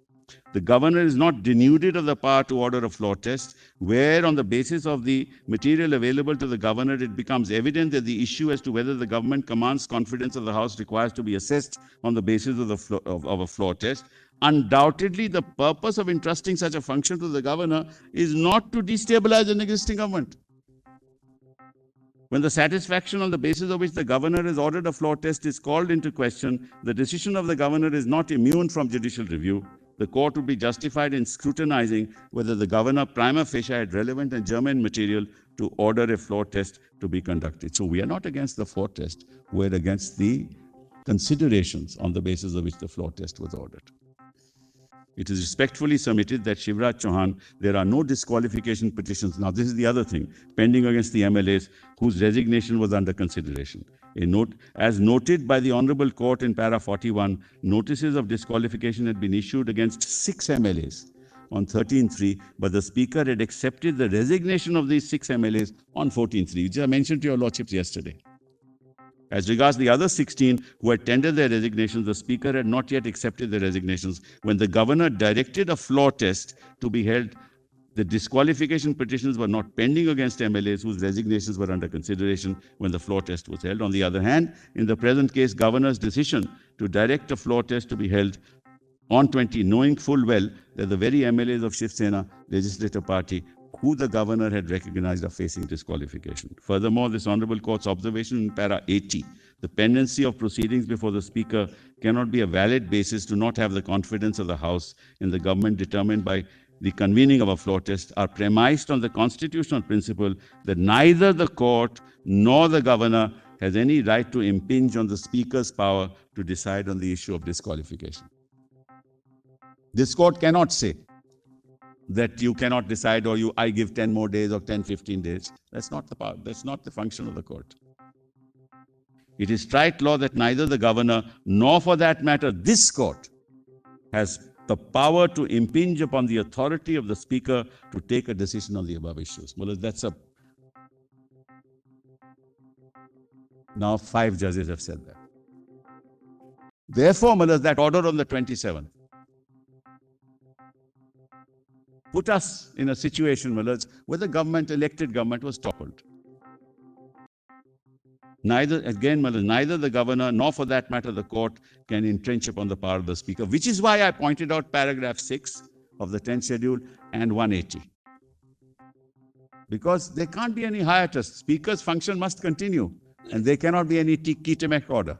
Speaker 1: The governor is not denuded of the power to order a floor test, where on the basis of the material available to the governor, it becomes evident that the issue as to whether the government commands confidence of the House requires to be assessed on the basis of, a floor test. Undoubtedly, the purpose of entrusting such a function to the governor is not to destabilize an existing government. When the satisfaction on the basis of which the governor has ordered a floor test is called into question, the decision of the governor is not immune from judicial review. The court would be justified in scrutinizing whether the governor prima facie had relevant and germane material to order a floor test to be conducted. So we are not against the floor test, we're against the considerations on the basis of which the floor test was ordered. It is respectfully submitted that Shivraj Chauhan, there are no disqualification petitions. Now, this is the other thing, pending against the MLAs whose resignation was under consideration. A note, as noted by the Honorable Court in para 41, notices of disqualification had been issued against 6 MLAs on 13-3, but the Speaker had accepted the resignation of these 6 MLAs on 14-3, which I mentioned to your Lordships yesterday. As regards the other 16 who had tendered their resignations, the Speaker had not yet accepted their resignations. When the Governor directed a floor test to be held, the disqualification petitions were not pending against MLAs whose resignations were under consideration when the floor test was held. On the other hand, in the present case, Governor's decision to direct a floor test to be held on 20, knowing full well that the very MLAs of Shiv Sena Legislative Party who the governor had recognized are facing disqualification. Furthermore, this Honorable Court's observation in para 80, the pendency of proceedings before the Speaker cannot be a valid basis to not have the confidence of the House in the government determined by the convening of a floor test, are premised on the constitutional principle that neither the court nor the governor has any right to impinge on the Speaker's power to decide on the issue of disqualification. This court cannot say that you cannot decide, or I give 10 more days or 10, 15 days. That's not the power. That's not the function of the court. It is straight law that neither the governor nor, for that matter, this court has the power to impinge upon the authority of the Speaker to take a decision on the above issues. Well, that's a... Now 5 judges have said that. Therefore, that order on the 27th put us in a situation, where the government, elected government, was toppled. Neither the governor, nor for that matter the court, can entrench upon the power of the Speaker, which is why I pointed out paragraph 6 of the 10th schedule and 180. Because there can't be any hiatus. Speaker's function must continue, and there cannot be any Kitemek order.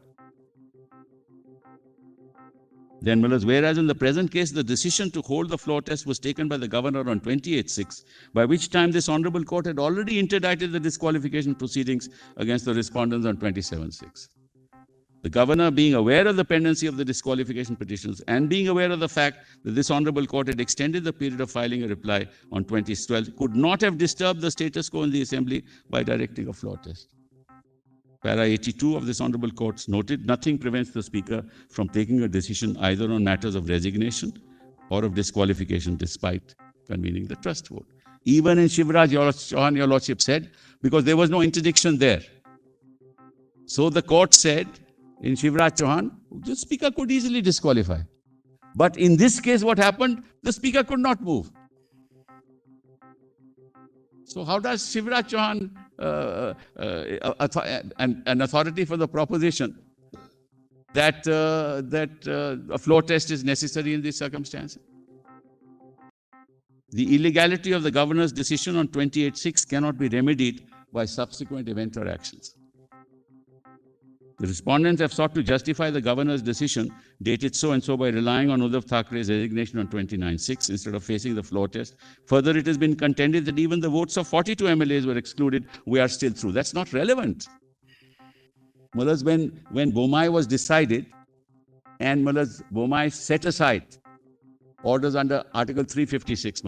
Speaker 1: Then, whereas in the present case, the decision to hold the floor test was taken by the governor on 28/6, by which time this Honorable Court had already interdicted the disqualification proceedings against the respondents on 27/6. The governor, being aware of the pendency of the disqualification petitions and being aware of the fact that this Honorable Court had extended the period of filing a reply on 2012, could not have disturbed the status quo in the Assembly by directing a floor test. Para 82 of this Honorable Court noted, nothing prevents the Speaker from taking a decision either on matters of resignation or of disqualification despite convening the trust vote. Even in Shivraj Chauhan, your Lordship said, because there was no interdiction there. So the court said, in Shivraj Chauhan, the Speaker could easily disqualify. But in this case, what happened? The Speaker could not move. So how does Shivraj Chauhan, an authority for the proposition that a floor test is necessary in these circumstances? The illegality of the governor's decision on 28/6 cannot be remedied by subsequent event or actions. The respondents have sought to justify the governor's decision dated so and so by relying on Uddhav Thackeray's resignation on 29/6 instead of facing the floor test. Further, it has been contended that even the votes of 42 MLAs were excluded. We are still through. That's not relevant. When Bomai was decided and Bomai set aside orders under Article 356,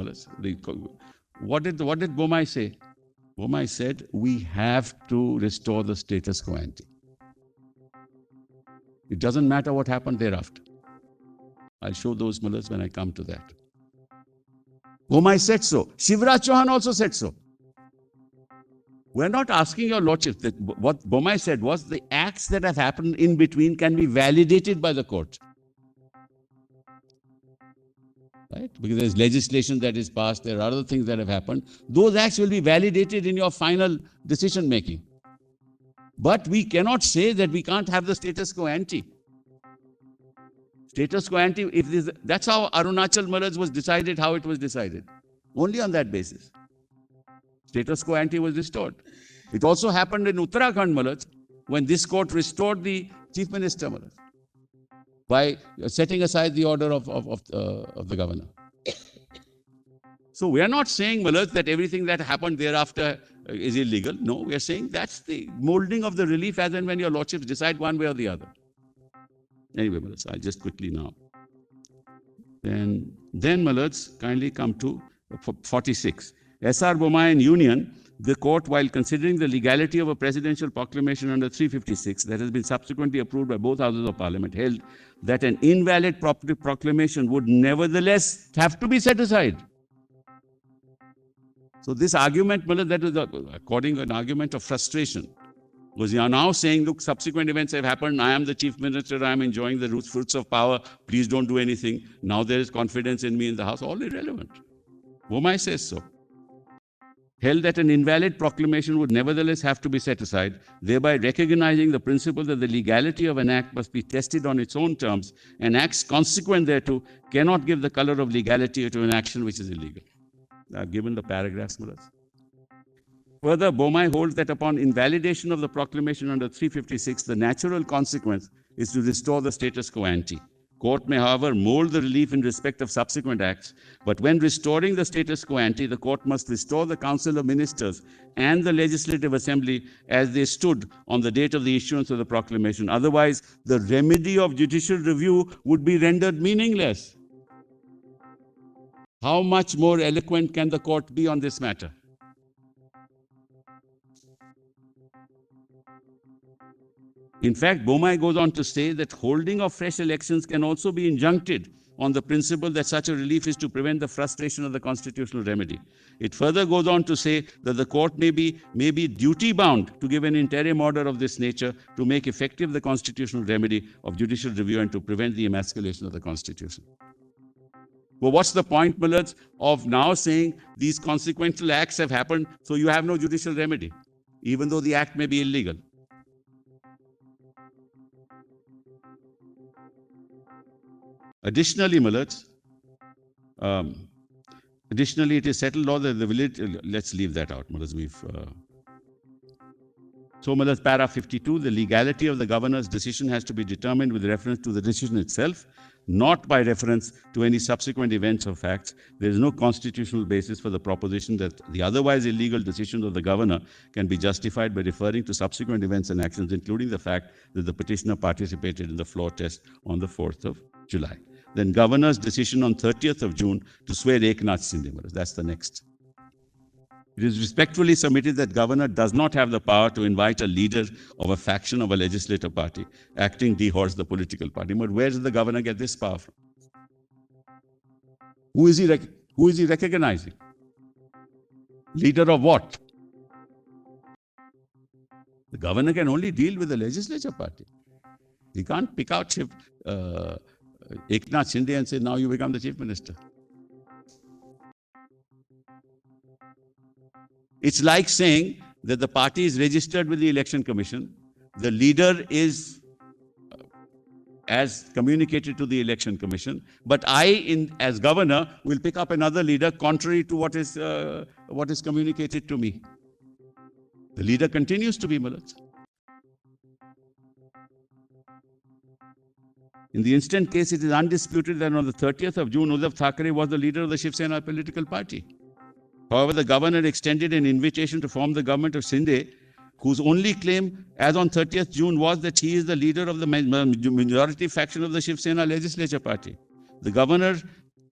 Speaker 1: what did Bomai say? Bomai said, we have to restore the status quo ante. It doesn't matter what happened thereafter. I'll show those mullahs when I come to that. Bomai said so. Shivraj Chauhan also said so. We're not asking your Lordship that what Bomai said was the acts that have happened in between can be validated by the court. right? Because there's legislation that is passed, there are other things that have happened. Those acts will be validated in your final decision making. But we cannot say that we can't have the status quo ante. Status quo ante, if this, that's how Arunachal Malaj was decided, how it was decided. Only on that basis. Status quo ante was restored. It also happened in Uttarakhand Malaj, when this court restored the Chief Minister Malaj by setting aside the order of the governor. So we are not saying, Malaj, that everything that happened thereafter is illegal. No, we are saying that's the molding of the relief as and when your lordships decide one way or the other. Anyway, Malaj, I'll just quickly now. Then Malaj, kindly come to 46. S.R. Bomayan Union, the court, while considering the legality of a presidential proclamation under 356 that has been subsequently approved by both houses of parliament, held that an invalid proclamation would nevertheless have to be set aside. So this argument, Malaj, that is according to an argument of frustration, because you are now saying, look, subsequent events have happened, I am the chief minister, I am enjoying the fruits of power, please don't do anything. Now there is confidence in me in the house, all irrelevant. Bomai says so. Held that an invalid proclamation would nevertheless have to be set aside, thereby recognizing the principle that the legality of an act must be tested on its own terms, and acts consequent thereto cannot give the color of legality to an action which is illegal. I have given the paragraphs, Malaj. Further, Bomai holds that upon invalidation of the proclamation under 356, the natural consequence is to restore the status quo ante. Court may, however, mold the relief in respect of subsequent acts, but when restoring the status quo ante, the court must restore the Council of Ministers and the Legislative Assembly as they stood on the date of the issuance of the proclamation. Otherwise, the remedy of judicial review would be rendered meaningless. How much more eloquent can the court be on this matter? In fact, Bomai goes on to say that holding of fresh elections can also be injuncted on the principle that such a relief is to prevent the frustration of the constitutional remedy. It further goes on to say that the court may be duty-bound to give an interim order of this nature to make effective the constitutional remedy of judicial review and to prevent the emasculation of the constitution. Well, what's the point, Malaj, of now saying these consequential acts have happened, so you have no judicial remedy, even though the act may be illegal? Additionally, Malaj, it is settled law that the village, let's leave that out, Malaj. So, Malaj, para 52, the legality of the governor's decision has to be determined with reference to the decision itself, not by reference to any subsequent events or facts. There is no constitutional basis for the proposition that the otherwise illegal decisions of the governor can be justified by referring to subsequent events and actions, including the fact that the petitioner participated in the floor test on the 4th of July. Then governor's decision on 30th of June to swear Eknath Shinde. That's the next. It is respectfully submitted that governor does not have the power to invite a leader of a faction of a legislative party acting dehorse the political party. But where does the governor get this power from? Who is he recognizing? Leader of what? The governor can only deal with the legislature party. He can't pick out Eknath Shinde and say, now you become the chief minister. It's like saying that the party is registered with the election commission. The leader is as communicated to the election commission, but I, as governor, will pick up another leader contrary to what is communicated to me. The leader continues to be Malaj. In the instant case, it is undisputed that on the 30th of June, Uddhav Thackeray was the leader of the Shiv Sena political party. However, the governor extended an invitation to form the government of Shinde, whose only claim as on 30th June was that he is the leader of the majority faction of the Shiv Sena legislature party. The governor,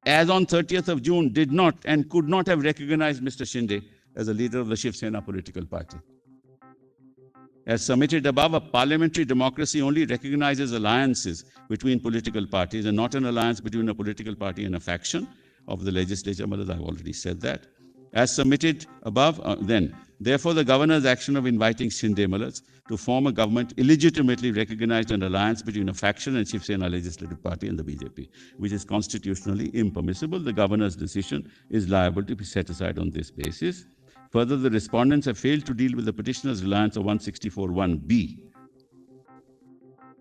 Speaker 1: as on 30th of June, did not and could not have recognized Mr. Shinde as a leader of the Shiv Sena political party. As submitted above, a parliamentary democracy only recognizes alliances between political parties and not an alliance between a political party and a faction of the legislature. I've already said that. As submitted above, therefore, the governor's action of inviting Shinde Mullahs to form a government illegitimately recognized an alliance between a faction and Shiv Sena Legislative Party and the BJP, which is constitutionally impermissible. The governor's decision is liable to be set aside on this basis. Further, the respondents have failed to deal with the petitioner's reliance on 164(1)(b).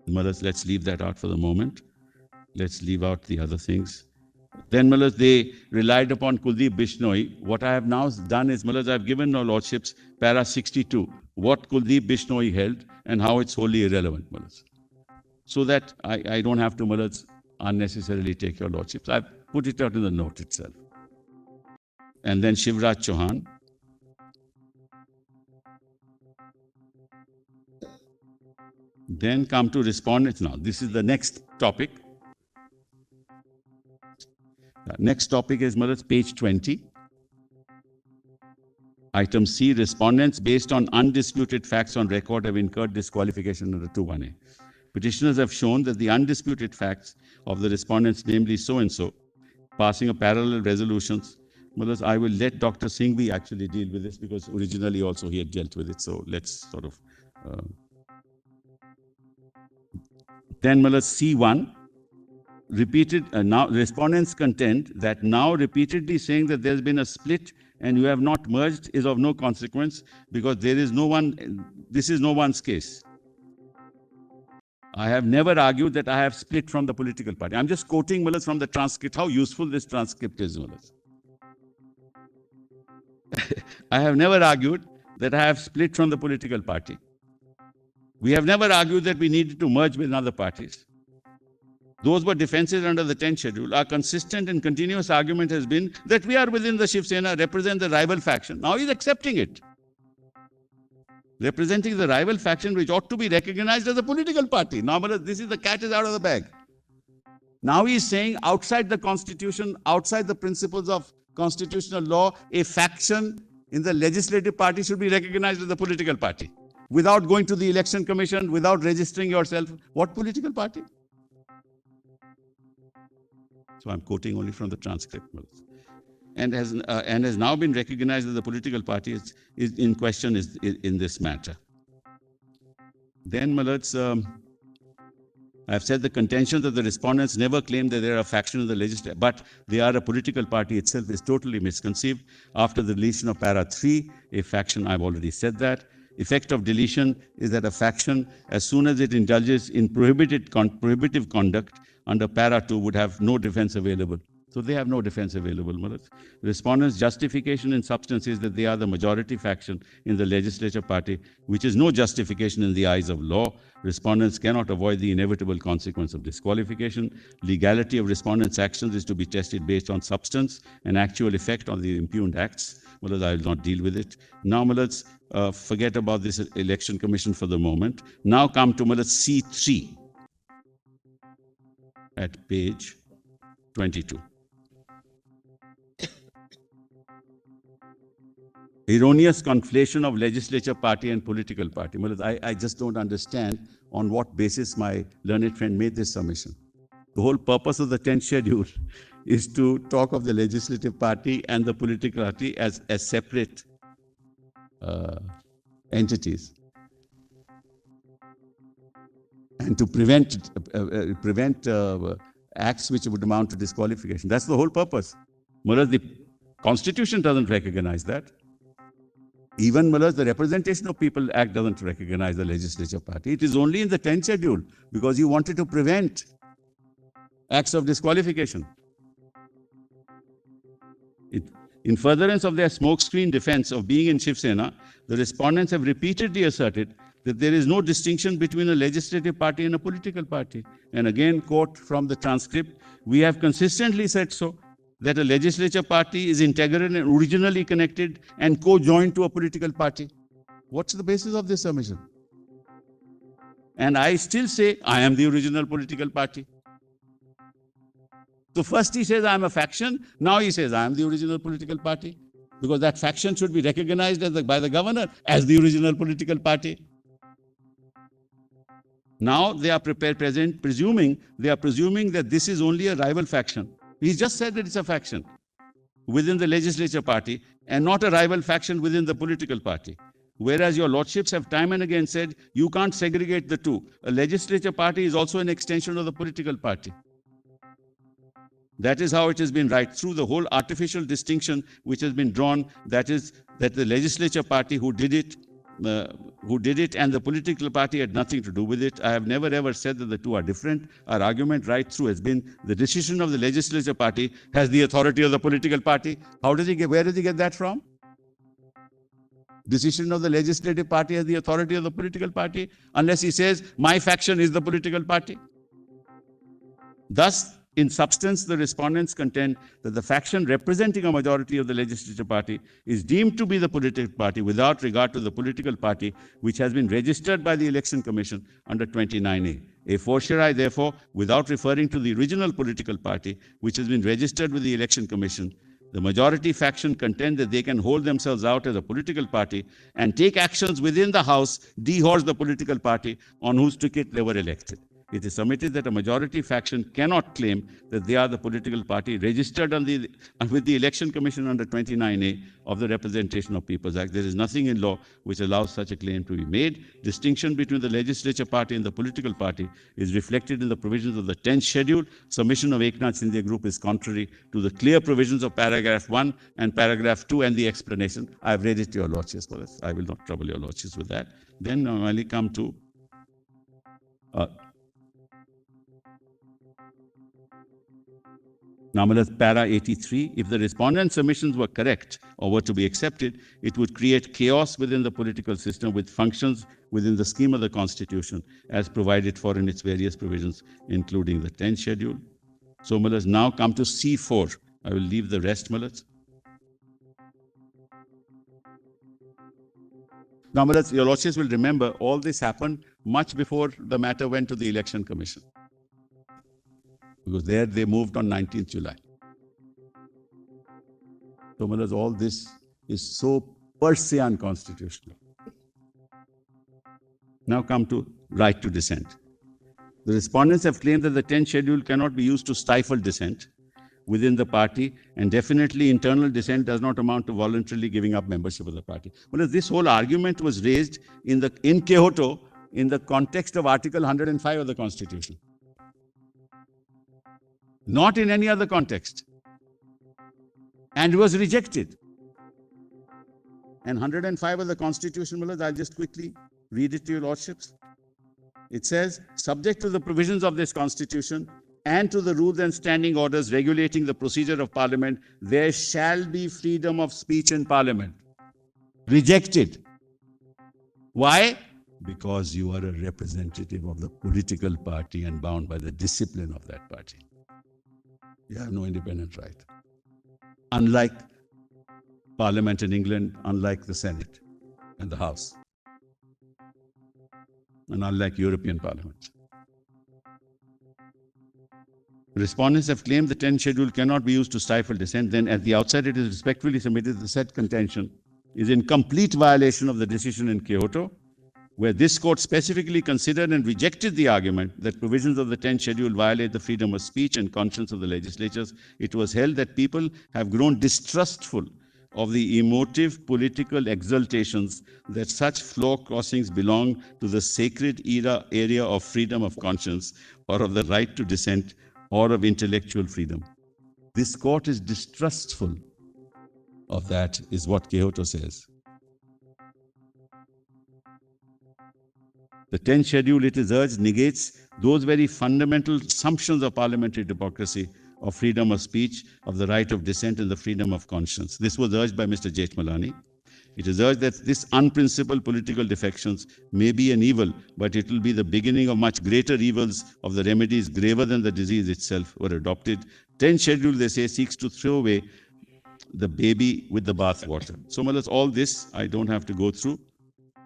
Speaker 1: Mullahs, let's leave that out for the moment. Let's leave out the other things. Then, Mullahs, they relied upon Kuldeep Bishnoi. What I have now done is, Mullahs, I have given your lordships para 62, what Kuldeep Bishnoi held and how it's wholly irrelevant, Mullahs. So that I don't have to, Mullahs, unnecessarily take your lordships. I've put it out in the note itself. And then Shivraj Chauhan. Then come to respondents. Now, this is the next topic. Next topic is, Mullahs, page 20. Item C, respondents based on undisputed facts on record have incurred disqualification under 2(1)(a). Petitioners have shown that the undisputed facts of the respondents, namely so-and-so, passing a parallel resolutions. Mullahs, I will let Dr. Singhvi actually deal with this because originally also he had dealt with it. So let's sort of... Then, Mullahs, C1. Now respondents contend that now repeatedly saying that there's been a split and you have not merged is of no consequence because there is no one, this is no one's case. I have never argued that I have split from the political party. I'm just quoting, Mullahs, from the transcript, how useful this transcript is, Mullahs. I have never argued that I have split from the political party. We have never argued that we needed to merge with other parties. Those were defenses under the 10th schedule. Our consistent and continuous argument has been that we are within the Shiv Sena, represent the rival faction. Now he's accepting it. Representing the rival faction which ought to be recognized as a political party. Now, this is the cat is out of the bag. Now he is saying outside the constitution, outside the principles of constitutional law, a faction in the legislative party should be recognized as a political party. Without going to the election commission, without registering yourself. What political party? So I'm quoting only from the transcript. And has now been recognized as a political party is in question is in this matter. Then, Mullahs, I've said the contentions of the respondents never claimed that they are a faction in the legislature, but they are a political party itself is totally misconceived. After the deletion of para 3, a faction, I've already said that. Effect of deletion is that a faction, as soon as it indulges in prohibitive conduct under para 2, would have no defense available. So they have no defense available, Mullahs. Respondents' justification in substance is that they are the majority faction in the legislature party, which is no justification in the eyes of law. Respondents cannot avoid the inevitable consequence of disqualification. Legality of respondents' actions is to be tested based on substance and actual effect on the impugned acts. Mullahs, I will not deal with it. Now, Mullahs, forget about this election commission for the moment. Now come to Mullahs C3 at page 22. Erroneous conflation of legislature party and political party. Mullahs, I just don't understand on what basis my learned friend made this submission. The whole purpose of the 10th schedule is to talk of the legislative party and the political party as separate entities. And to prevent acts which would amount to disqualification. That's the whole purpose. Mullahs, the Constitution doesn't recognize that. Even, Mullahs, the Representation of People Act doesn't recognize the legislature party. It is only in the 10th schedule because you wanted to prevent acts of disqualification. In furtherance of their smokescreen defense of being in Shiv Sena, the respondents have repeatedly asserted that there is no distinction between a legislative party and a political party. And again, quote from the transcript, we have consistently said so, that a legislature party is integral and originally connected and co-joined to a political party. What's the basis of this submission? And I still say, I am the original political party. So first he says, I am a faction. Now he says, I am the original political party. Because that faction should be recognized by the governor as the original political party. Now they are presuming that this is only a rival faction. He just said that it's a faction within the legislature party. and not a rival faction within the political party. Whereas your lordships have time and again said you can't segregate the two. A legislature party is also an extension of the political party. That is how it has been right through the whole artificial distinction which has been drawn. That is that the legislature party who did it and the political party had nothing to do with it. I have never ever said that the two are different. Our argument right through has been the decision of the legislature party has the authority of the political party. Where does he get that from? Decision of the legislative party has the authority of the political party, unless he says, my faction is the political party. Thus, in substance, the respondents contend that the faction representing a majority of the legislative party is deemed to be the political party without regard to the political party which has been registered by the Election Commission under 29A. A fortiori, therefore, without referring to the original political party which has been registered with the Election Commission, the majority faction contend that they can hold themselves out as a political party and take actions within the House, dehorse the political party on whose ticket they were elected. It is submitted that a majority faction cannot claim that they are the political party registered with the Election Commission under 29A of the Representation of Peoples Act. There is nothing in law which allows such a claim to be made. Distinction between the legislature party and the political party is reflected in the provisions of the 10th schedule. Submission of Eknath Shinde Group is contrary to the clear provisions of paragraph 1 and paragraph 2 and the explanation. I have read it to your lordships for this. I will not trouble your lordships with that. Then I will come to Namalas para 83, if the respondent's submissions were correct or were to be accepted, it would create chaos within the political system with functions within the scheme of the Constitution as provided for in its various provisions, including the 10th schedule. So, Mullahs, now come to C4. I will leave the rest, Mullahs. Now, Mullahs, your lordships will remember all this happened much before the matter went to the Election Commission, because there they moved on 19th July. So, Mullahs, all this is so per se unconstitutional. Now come to right to dissent. The respondents have claimed that the 10th schedule cannot be used to stifle dissent within the party, and definitely internal dissent does not amount to voluntarily giving up membership of the party. Well, this whole argument was raised in Kyoto in the context of Article 105 of the Constitution, not in any other context, and was rejected. And 105 of the Constitution, Mullahs, I'll just quickly read it to your lordships. It says, subject to the provisions of this Constitution and to the rules and standing orders regulating the procedure of Parliament, there shall be freedom of speech in Parliament. Rejected. Why? Because you are a representative of the political party and bound by the discipline of that party. You have no independent right. Unlike Parliament in England, unlike the Senate and the House, and unlike European Parliament. Respondents have claimed the 10th schedule cannot be used to stifle dissent. Then at the outset, it is respectfully submitted the said contention is in complete violation of the decision in Kyoto, where this court specifically considered and rejected the argument that provisions of the 10th schedule violate the freedom of speech and conscience of the legislatures. It was held that people have grown distrustful of the emotive political exultations that such floor crossings belong to the sacred area of freedom of conscience or of the right to dissent or of intellectual freedom. This court is distrustful of that, is what Kyoto says. The 10th schedule, it is urged, negates those very fundamental assumptions of parliamentary democracy, of freedom of speech, of the right of dissent and the freedom of conscience. This was urged by Mr. Jethmalani. It is urged that this unprincipled political defections may be an evil, but it will be the beginning of much greater evils, of the remedies graver than the disease itself were adopted. 10th schedule, they say, seeks to throw away the baby with the bath water. So, Mullahs, all this I don't have to go through.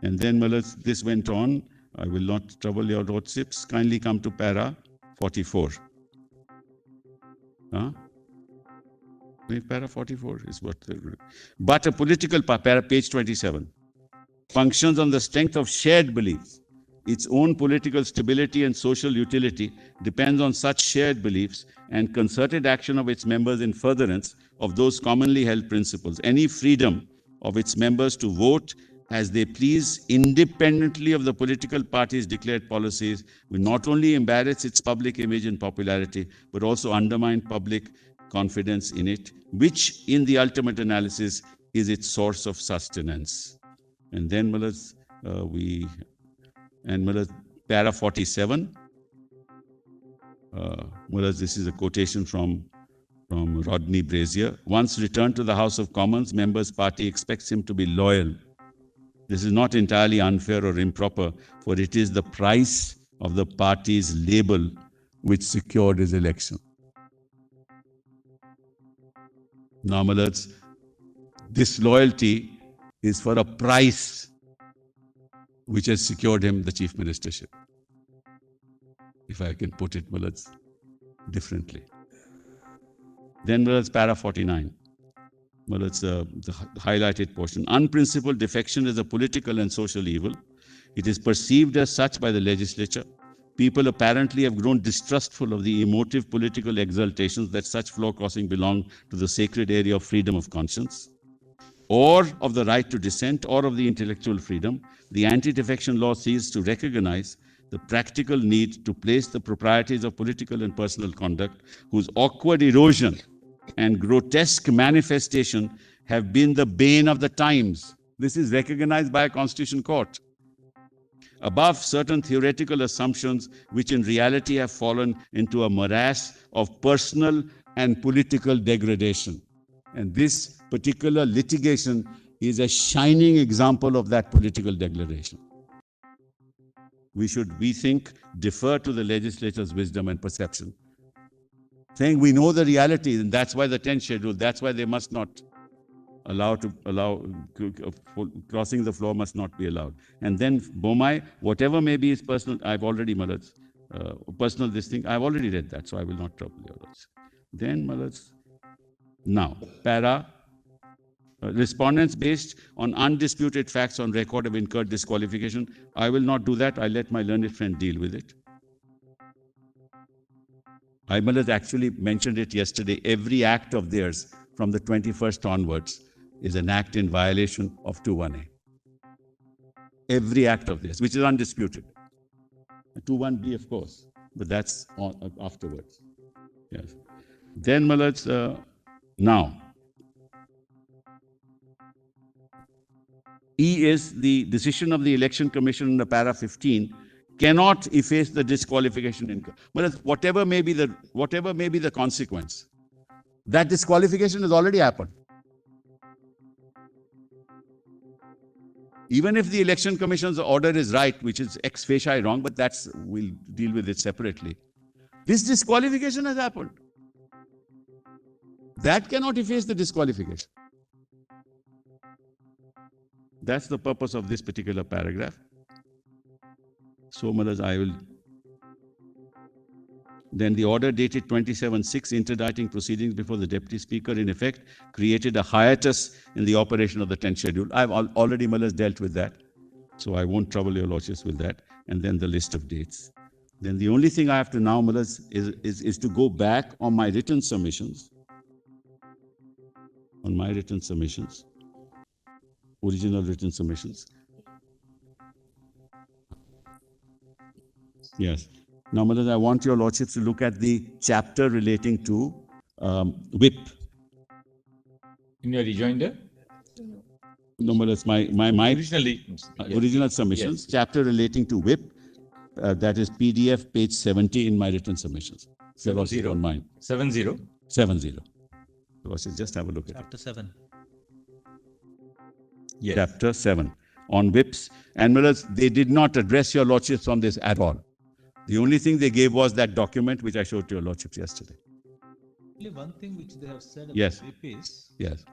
Speaker 1: And then, Mullahs, this went on. I will not trouble your lordships. Kindly come to para 44. Para 44 is what. But a political para, page 27, functions on the strength of shared beliefs its own political stability and social utility depends on such shared beliefs and concerted action of its members in furtherance of those commonly held principles. Any freedom of its members to vote as they please, independently of the political party's declared policies, will not only embarrass its public image and popularity, but also undermine public confidence in it, which in the ultimate analysis is its source of sustenance. And then, para 47. This is a quotation from Rodney Brazier. Once returned to the House of Commons, members' party expects him to be loyal. This is not entirely unfair or improper, for it is the price of the party's label which secured his election. Now, disloyalty is for a price which has secured him the chief ministership. If I can put it, differently. Then para 49. The highlighted portion. Unprincipled defection is a political and social evil. It is perceived as such by the legislature. People apparently have grown distrustful of the emotive political exaltations that such floor crossing belong to the sacred area of freedom of conscience, or of the right to dissent, or of the intellectual freedom. The anti-defection law seeks to recognize the practical need to place the proprieties of political and personal conduct, whose awkward erosion and grotesque manifestation have been the bane of the times. This is recognized by a constitution court. Above certain theoretical assumptions, which in reality have fallen into a morass of personal and political degradation. And this particular litigation is a shining example of that political degradation. We should, we think, defer to the legislature's wisdom and perception, saying we know the reality, and that's why the 10th schedule, that's why they must not crossing the floor must not be allowed. And then Bomai, whatever may be his personal, I've already, personal this thing, I've already read that, so I will not trouble you. Then, now, para, respondents based on undisputed facts on record of incurred disqualification. I will not do that. I let my learned friend deal with it. I actually mentioned it yesterday. Every act of theirs from the 21st onwards is an act in violation of 21A. Every act of theirs, which is undisputed. 21B, of course, but that's afterwards. Yes. Then, now, E is the decision of the Election Commission under para 15 cannot efface the disqualification income. But whatever may be the consequence, that disqualification has already happened. Even if the Election Commission's order is right, which is ex facie wrong, but we'll deal with it separately. This disqualification has happened. That cannot efface the disqualification. That's the purpose of this particular paragraph. So, I will. Then the order dated 27/6, interdicting proceedings before the Deputy Speaker, in effect, created a hiatus in the operation of the 10th schedule. I've already dealt with that, so I won't trouble your lordships with that. And then the list of dates. Then the only thing I have to now, is to go back on my written submissions. On my written submissions. Original written submissions. Yes. Now, I want your lordships to look at the chapter relating to whip.
Speaker 2: In your rejoinder?
Speaker 1: No, it's my
Speaker 2: original
Speaker 1: submissions.
Speaker 2: Yes.
Speaker 1: Chapter relating to whip. That is PDF page 70 in my written submissions.
Speaker 2: 70
Speaker 1: on mine.
Speaker 2: 70.
Speaker 1: 70. So just have a look at it.
Speaker 3: Chapter 7.
Speaker 2: Yes.
Speaker 1: Chapter 7 on whips. And they did not address your lordships on this at all. The only thing they gave was that document which I showed to your lordships yesterday.
Speaker 3: Only one thing which they have said about
Speaker 1: Yes.
Speaker 3: whip is
Speaker 1: Yes.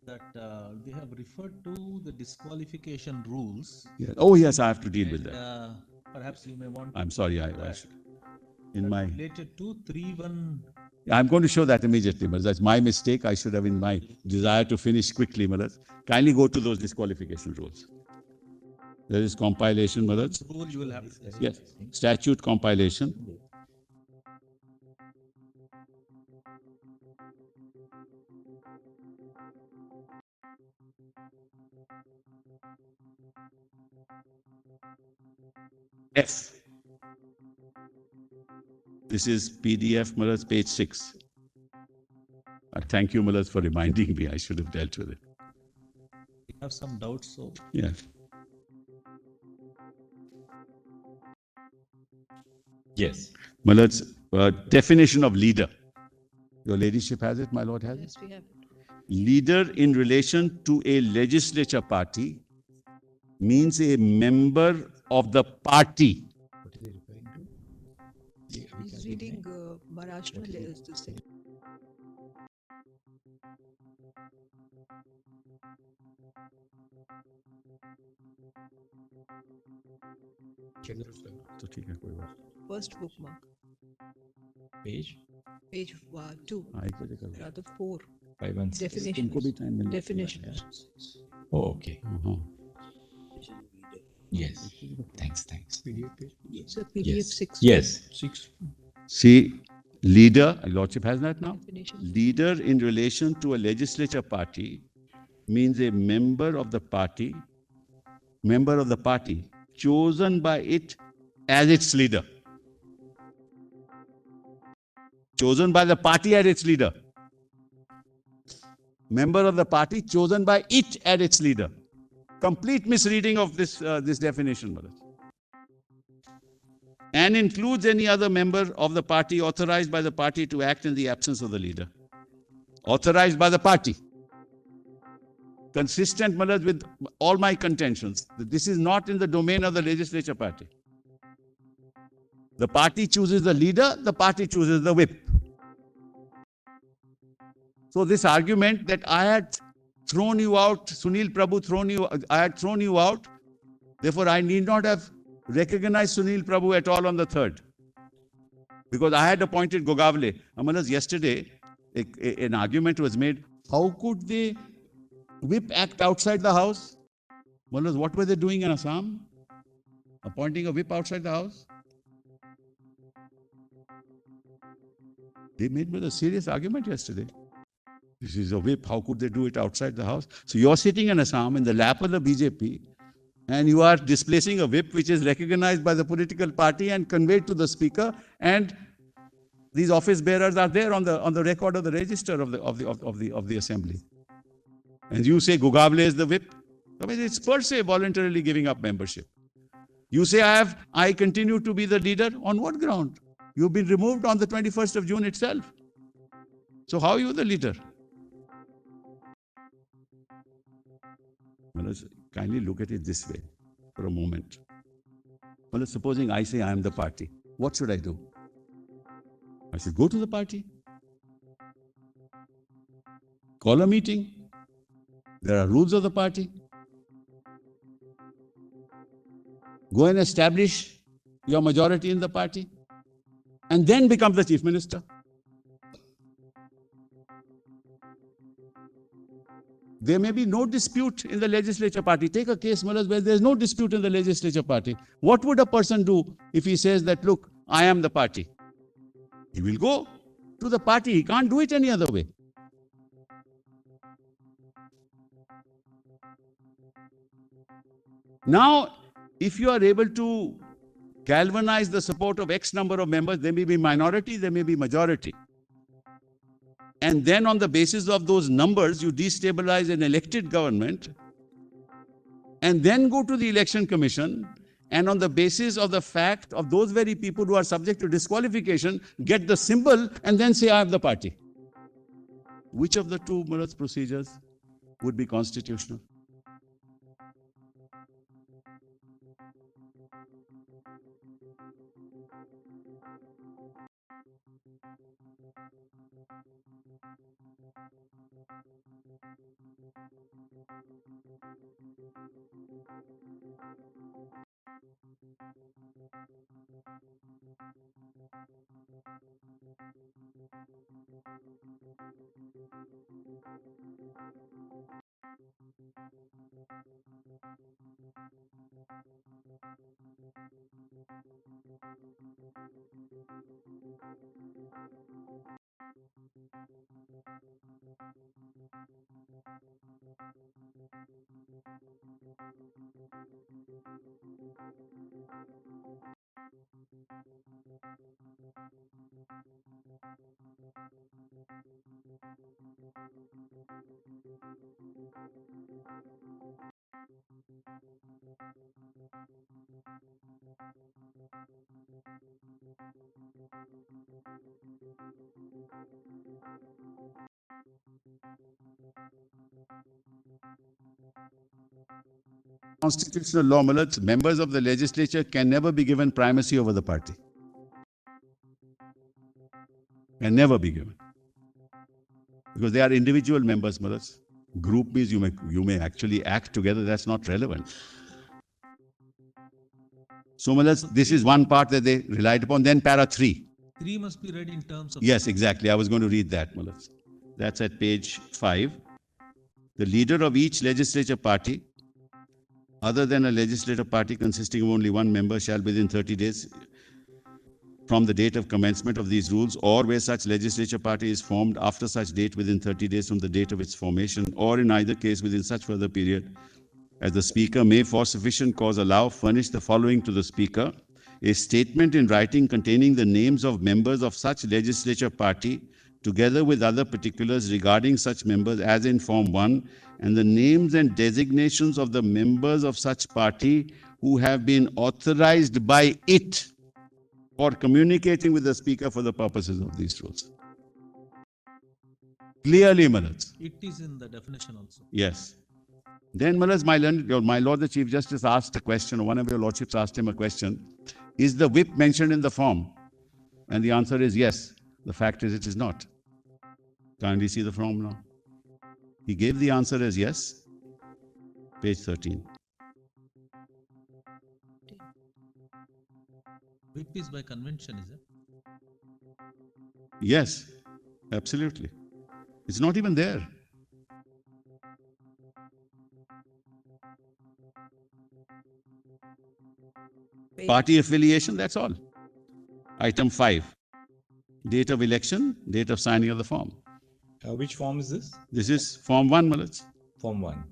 Speaker 3: that they have referred to the disqualification rules.
Speaker 1: Yes. Oh, yes, I have to deal with that.
Speaker 3: Perhaps you may want.
Speaker 1: I'm sorry, I should. In my,
Speaker 3: related to 3(1).
Speaker 1: I'm going to show that immediately, but that's my mistake. I should have, in my desire to finish quickly, kindly go to those disqualification rules. There is compilation, Malaj.
Speaker 3: Rule you will have to.
Speaker 1: Yes, statute compilation. F. This is PDF, Malaj, page 6. Thank you, Malaj, for reminding me. I should have dealt with it.
Speaker 3: I have some doubts, so
Speaker 1: Yeah.
Speaker 2: Yes.
Speaker 1: Malaj, definition of leader. Your ladyship has it, my lord has it.
Speaker 4: Yes, we have it.
Speaker 1: Leader in relation to a legislature party means a member of the party.
Speaker 2: What is he referring to?
Speaker 4: He's reading Maharashtra layers to say.
Speaker 1: तो ठीक है, कोई बात नहीं।
Speaker 4: First bookmark,
Speaker 2: Page
Speaker 4: page 2,
Speaker 1: हाँ, एक बजे कर लो।
Speaker 4: rather 4.
Speaker 2: 5 and 6.
Speaker 1: तुमको भी
Speaker 4: Definitions.
Speaker 1: time मिल
Speaker 4: Definitions.
Speaker 2: Oh, okay.
Speaker 1: हाँ।
Speaker 2: Yes. Thanks.
Speaker 4: So PDF
Speaker 2: Yes.
Speaker 4: 6.
Speaker 2: Yes.
Speaker 3: 6.
Speaker 1: See, leader, lordship has that now.
Speaker 4: Definition.
Speaker 1: Leader in relation to a legislature party means a member of the party chosen by it as its leader. Chosen by the party as its leader. Member of the party chosen by it as its leader. Complete misreading of this definition, brothers. And includes any other member of the party authorized by the party to act in the absence of the leader. Authorized by the party. Consistent, Malaj, with all my contentions. This is not in the domain of the legislature party. The party chooses the leader, the party chooses the whip. So this argument that I had thrown you out, Sunil Prabhu I had thrown you out, therefore I need not have recognized Sunil Prabhu at all on the 3rd. Because I had appointed Gogavle. Amalas, yesterday, an argument was made, how could they whip act outside the house? Malas, what were they doing in Assam? Appointing a whip outside the house? They made a serious argument yesterday. This is a whip, how could they do it outside the house? So you're sitting in Assam in the lap of the BJP and you are displacing a whip which is recognized by the political party and conveyed to the speaker, and these office bearers are there on the record of the register of the assembly. And you say Gogavle is the whip? I mean, it's per se voluntarily giving up membership. You say I continue to be the leader. On what ground? You've been removed on the 21st of June itself. So how are you the leader? Well, kindly look at it this way for a moment. Well, supposing I say I am the party, what should I do? I should go to the party, call a meeting. There are rules of the party. Go and establish your majority in the party and then become the chief minister. There may be no dispute in the legislature party. Take a case, Malas, where there is no dispute in the legislature party. What would a person do if he says that, look, I am the party? He will go to the party. He can't do it any other way. Now, if you are able to galvanize the support of X number of members, there may be minority, there may be majority. And then on the basis of those numbers, you destabilize an elected government and then go to the election commission and on the basis of the fact of those very people who are subject to disqualification, get the symbol and then say, I have the party. Which of the two procedures would be constitutional? Constitutional law, Malad, members of the legislature can never be given primacy over the party. Can never be given. Because they are individual members, Malad. Group means you may actually act together, that's not relevant. So, Malad, this is one part that they relied upon. Then para 3.
Speaker 3: 3 must be read in terms of...
Speaker 1: Yes, exactly. I was going to read that, Malad. That's at page 5. The leader of each legislature party, other than a legislative party consisting of only one member, shall within 30 days from the date of commencement of these rules, or where such legislature party is formed after such date within 30 days from the date of its formation, or in either case within such further period as the Speaker may for sufficient cause allow, furnish the following to the Speaker: a statement in writing containing the names of members of such legislature party, together with other particulars regarding such members as in Form 1, and the names and designations of the members of such party who have been authorized by it for communicating with the Speaker for the purposes of these rules. Clearly, Malad.
Speaker 3: It is in the definition also.
Speaker 1: Yes. Then, Malad, my Lord the Chief Justice asked a question, or one of your Lordships asked him a question: is the whip mentioned in the form? And the answer is yes. The fact is, it is not. Kindly see the form now. He gave the answer as yes. Page 13.
Speaker 3: Whip is by convention, is it?
Speaker 1: Yes, absolutely. It's not even there. Party affiliation, that's all. Item 5. Date of election, date of signing of the form.
Speaker 2: Which form is this?
Speaker 1: This is Form 1, Malaj.
Speaker 2: Form 1.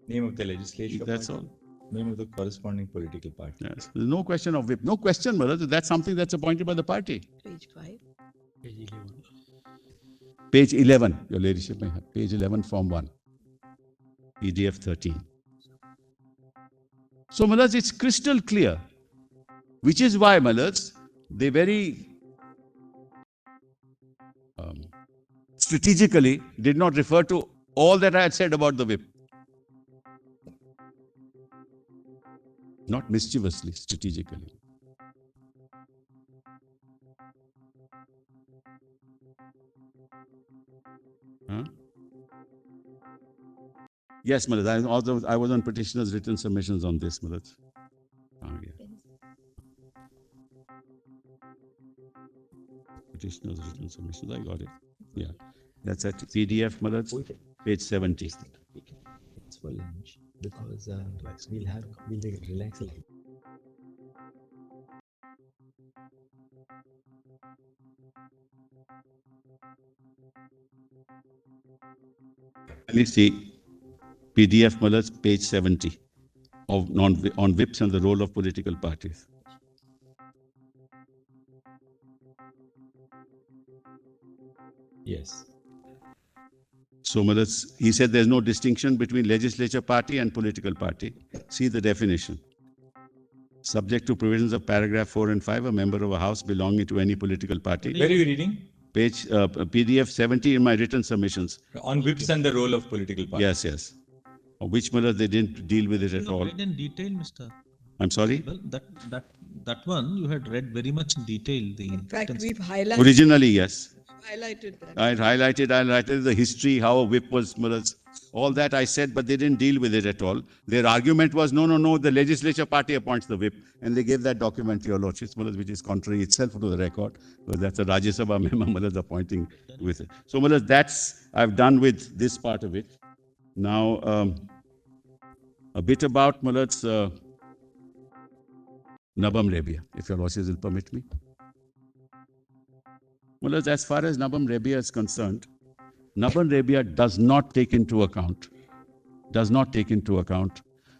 Speaker 2: Name of the legislature
Speaker 1: That's
Speaker 2: party,
Speaker 1: all.
Speaker 2: name of the corresponding political party.
Speaker 1: Yes. There's no question of whip. No question, Malaj. That's something that's appointed by the party.
Speaker 4: Page 5.
Speaker 5: Page 11.
Speaker 1: Page 11, your ladyship may have. Page 11, Form 1. PDF 13. So, Malaj, it's crystal clear. Which is why, Malaj, they very strategically did not refer to all that I had said about the whip. Not mischievously, strategically. Huh? Yes, Malaj. I was on petitioner's written submissions on this, Malaj. Yeah. Petitioner's written submissions. I got it. Yeah. That's at PDF, Malaj. Page 70.
Speaker 5: It's for lunch because we'll relax a little.
Speaker 1: Let me see. PDF, Malaj, page 70 on whips and the role of political parties.
Speaker 2: Yes.
Speaker 1: So, Malaj, he said there's no distinction between legislature party and political party. See the definition. Subject to provisions of paragraph 4 and 5, a member of a house belonging to any political party.
Speaker 2: Where are you reading?
Speaker 1: Page PDF 70 in my written submissions.
Speaker 2: On whips and the role of political parties.
Speaker 1: Yes, yes. Which, Malaj, they didn't deal with it at all.
Speaker 3: Read in detail, Mr.
Speaker 1: I'm sorry?
Speaker 3: Well, that one you had read very much in detail.
Speaker 4: In fact, we've highlighted
Speaker 1: Originally, yes.
Speaker 4: that.
Speaker 1: I highlighted the history, how a whip was, Malaj. All that I said, but they didn't deal with it at all. Their argument was, no, the legislature party appoints the whip. And they gave that document to your Lordship, Malaj, which is contrary itself to the record. Because that's a Rajya Sabha member, Malaj, appointing with it. So, Malaj, I've done with this part of it. Now, a bit about, Malaj, Nabam Rebia, if your lordships will permit me. Well, as far as Nabam Rebia is concerned, Nabam Rebia does not take into account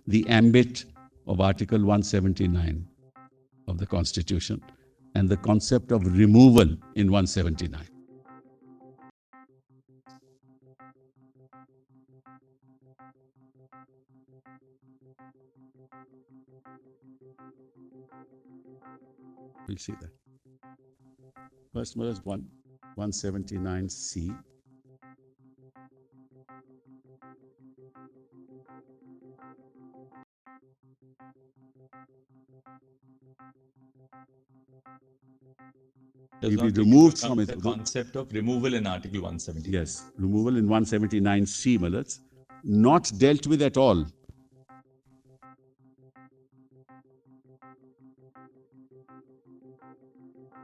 Speaker 1: the ambit of Article 179 of the Constitution and the concept of removal in 179. We'll see that. First one is 179C.
Speaker 2: Does
Speaker 1: If
Speaker 2: not
Speaker 1: we
Speaker 2: take
Speaker 1: removed
Speaker 2: into
Speaker 1: from
Speaker 2: account
Speaker 1: it-
Speaker 2: the concept of removal in Article 170.
Speaker 1: Yes, removal in 179C, Malats, not dealt with at all.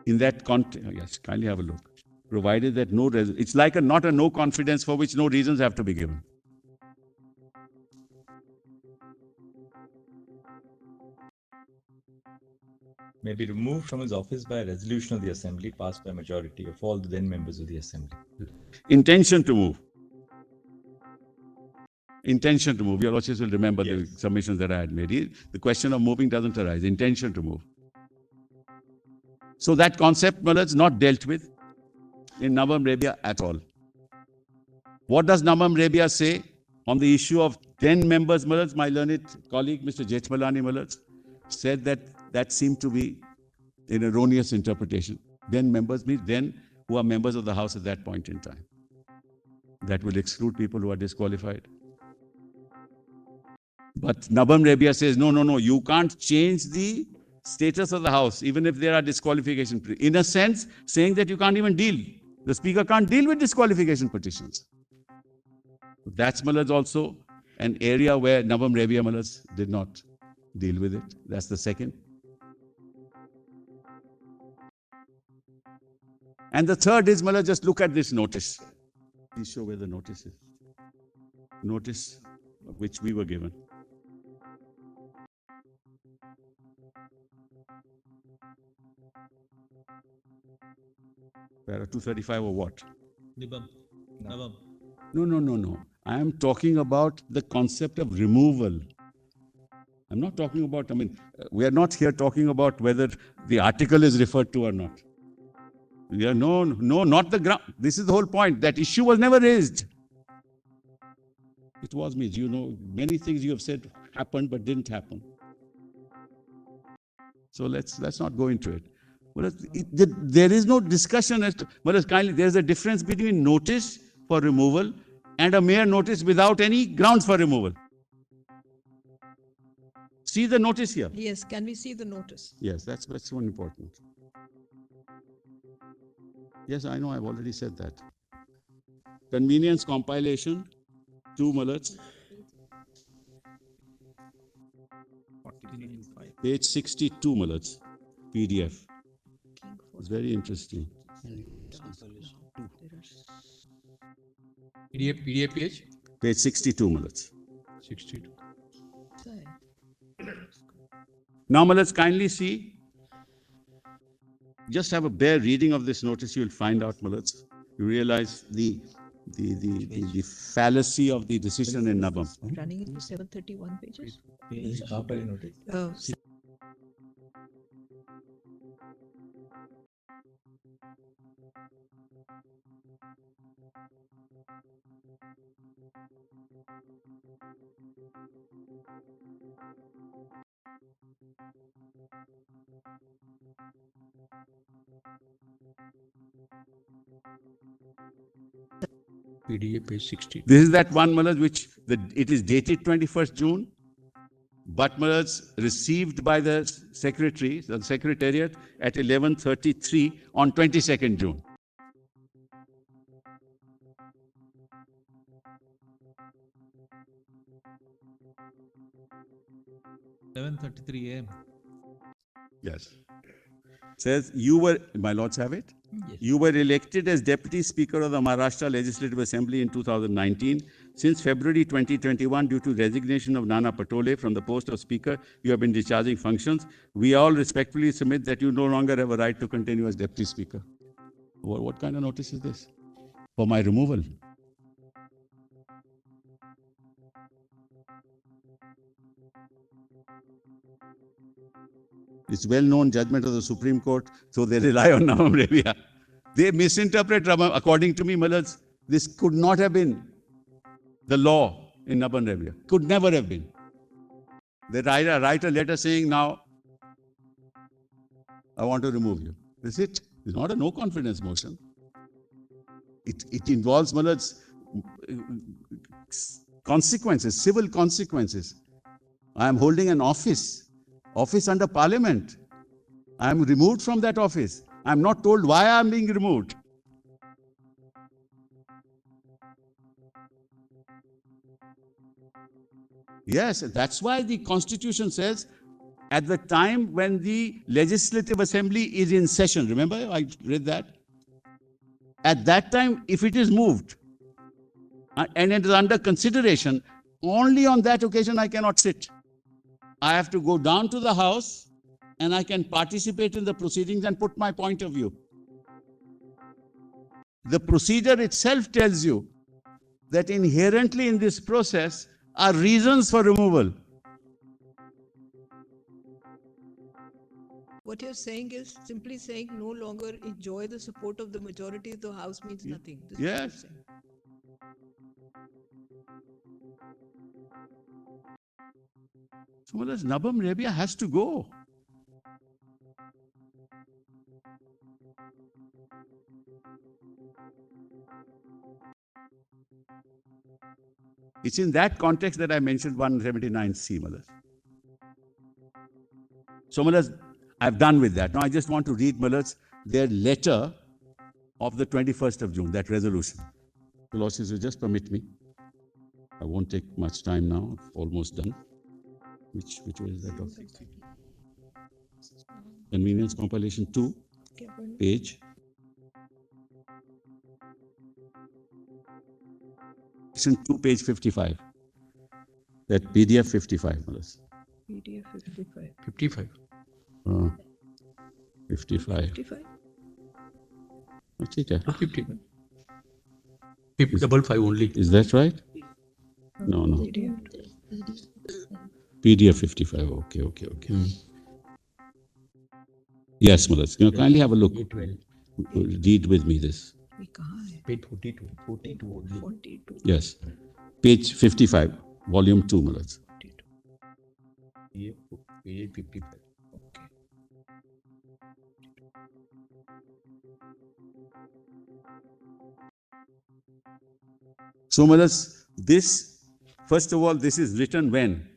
Speaker 1: In that context, yes, kindly have a look. Provided that no, it's like not a no confidence for which no reasons have to be given.
Speaker 2: May be removed from his office by a resolution of the Assembly passed by majority of all the then members of the Assembly.
Speaker 1: Intention to move. Intention to move. Your lordships will remember the
Speaker 2: Yes.
Speaker 1: submissions that I had made. The question of moving doesn't arise. Intention to move. So that concept, Malats, not dealt with in Nabam Rebia at all. What does Nabam Rebia say on the issue of 10 members, Malats? My learned colleague, Mr. Jethmalani Malats, said that seemed to be an erroneous interpretation. Then members means then who are members of the House at that point in time. That will exclude people who are disqualified. But Nabam Rebia says, no, you can't change the status of the House, even if there are disqualification. In a sense, saying that you can't even deal. The Speaker can't deal with disqualification petitions. That's Malats also an area where Nabam Rebia Malats did not deal with it. That's the second. And the third is, Malats, just look at this notice. Please show where the notice is. Notice which we were given. Para 235 or what?
Speaker 3: Nibam. Nabam.
Speaker 1: No. I am talking about the concept of removal. I'm not talking about, we are not here talking about whether the article is referred to or not. Yeah, no, not the ground. This is the whole point. That issue was never raised. It was me. Many things you have said happened but didn't happen. So let's not go into it. There is no discussion as to, there's a difference between notice for removal and a mere notice without any grounds for removal. See the notice here.
Speaker 4: Yes, can we see the notice?
Speaker 1: Yes, that's one important. Yes, I know, I've already said that. Convenience compilation, 2 Malats. Page 62 Malats, PDF. It's very interesting.
Speaker 6: PDF page?
Speaker 1: Page 62 Malats.
Speaker 6: 62.
Speaker 1: Now, Malats, kindly see. Just have a bare reading of this notice, you will find out, Malats. You realize the fallacy of the decision in Nabam.
Speaker 4: Running into 731 pages?
Speaker 2: Notice.
Speaker 6: PDF page 60.
Speaker 1: This is that one, Malats, which it is dated 21st June, but Malats received by the secretary, the secretariat at 11:33 on 22nd June.
Speaker 3: AM.
Speaker 1: Yes. Says my lords have it?
Speaker 4: Yes.
Speaker 1: You were elected as Deputy Speaker of the Maharashtra Legislative Assembly in 2019 Since February 2021, due to resignation of Nana Patole from the post of Speaker, you have been discharging functions. We all respectfully submit that you no longer have a right to continue as Deputy Speaker. What kind of notice is this? For my removal. It's well-known judgment of the Supreme Court, so they rely on Navam Revia. They misinterpret Ramam. According to me, Malaz, this could not have been the law in Naban Revia. Could never have been. They write a letter saying, now, I want to remove you. That's it. It's not a no confidence motion. It involves, Malaz, consequences, civil consequences. I am holding an office under Parliament. I am removed from that office. I am not told why I am being removed. Yes, that's why the Constitution says at the time when the Legislative Assembly is in session, remember I read that? At that time, if it is moved and it is under consideration, only on that occasion I cannot sit. I have to go down to the House and I can participate in the proceedings and put my point of view. The procedure itself tells you that inherently in this process are reasons for removal.
Speaker 4: What you're saying is simply saying no longer enjoy the support of the majority of the House means nothing. This is what you're
Speaker 1: Yes.
Speaker 4: saying.
Speaker 1: So well, Nabam Rebia has to go. It's in that context that I mentioned 179C, Malas. So, Malas, I've done with that. Now, I just want to read, Malas, their letter of the 21st of June, that resolution. The Lordships will just permit me. I won't take much time now. Almost done. Which was that of? Convenience compilation 2, page. Section 2, page 55. That PDF 55, Malas.
Speaker 4: PDF 55.
Speaker 6: 55.
Speaker 1: 55.
Speaker 4: 55?
Speaker 1: What's it?
Speaker 6: 55. 55 only.
Speaker 1: Is that right? No. PDF 55. Okay. Yes, Malas. Kindly have a look.
Speaker 5: 12.
Speaker 1: Read with me this.
Speaker 4: We can't.
Speaker 5: Page 42. 42 only.
Speaker 4: 42.
Speaker 1: Yes. Page 55, volume 2, Malas.
Speaker 4: 42.
Speaker 5: Yeah, page 55.
Speaker 4: Okay.
Speaker 1: So, Malas, this, first of all, this is written when?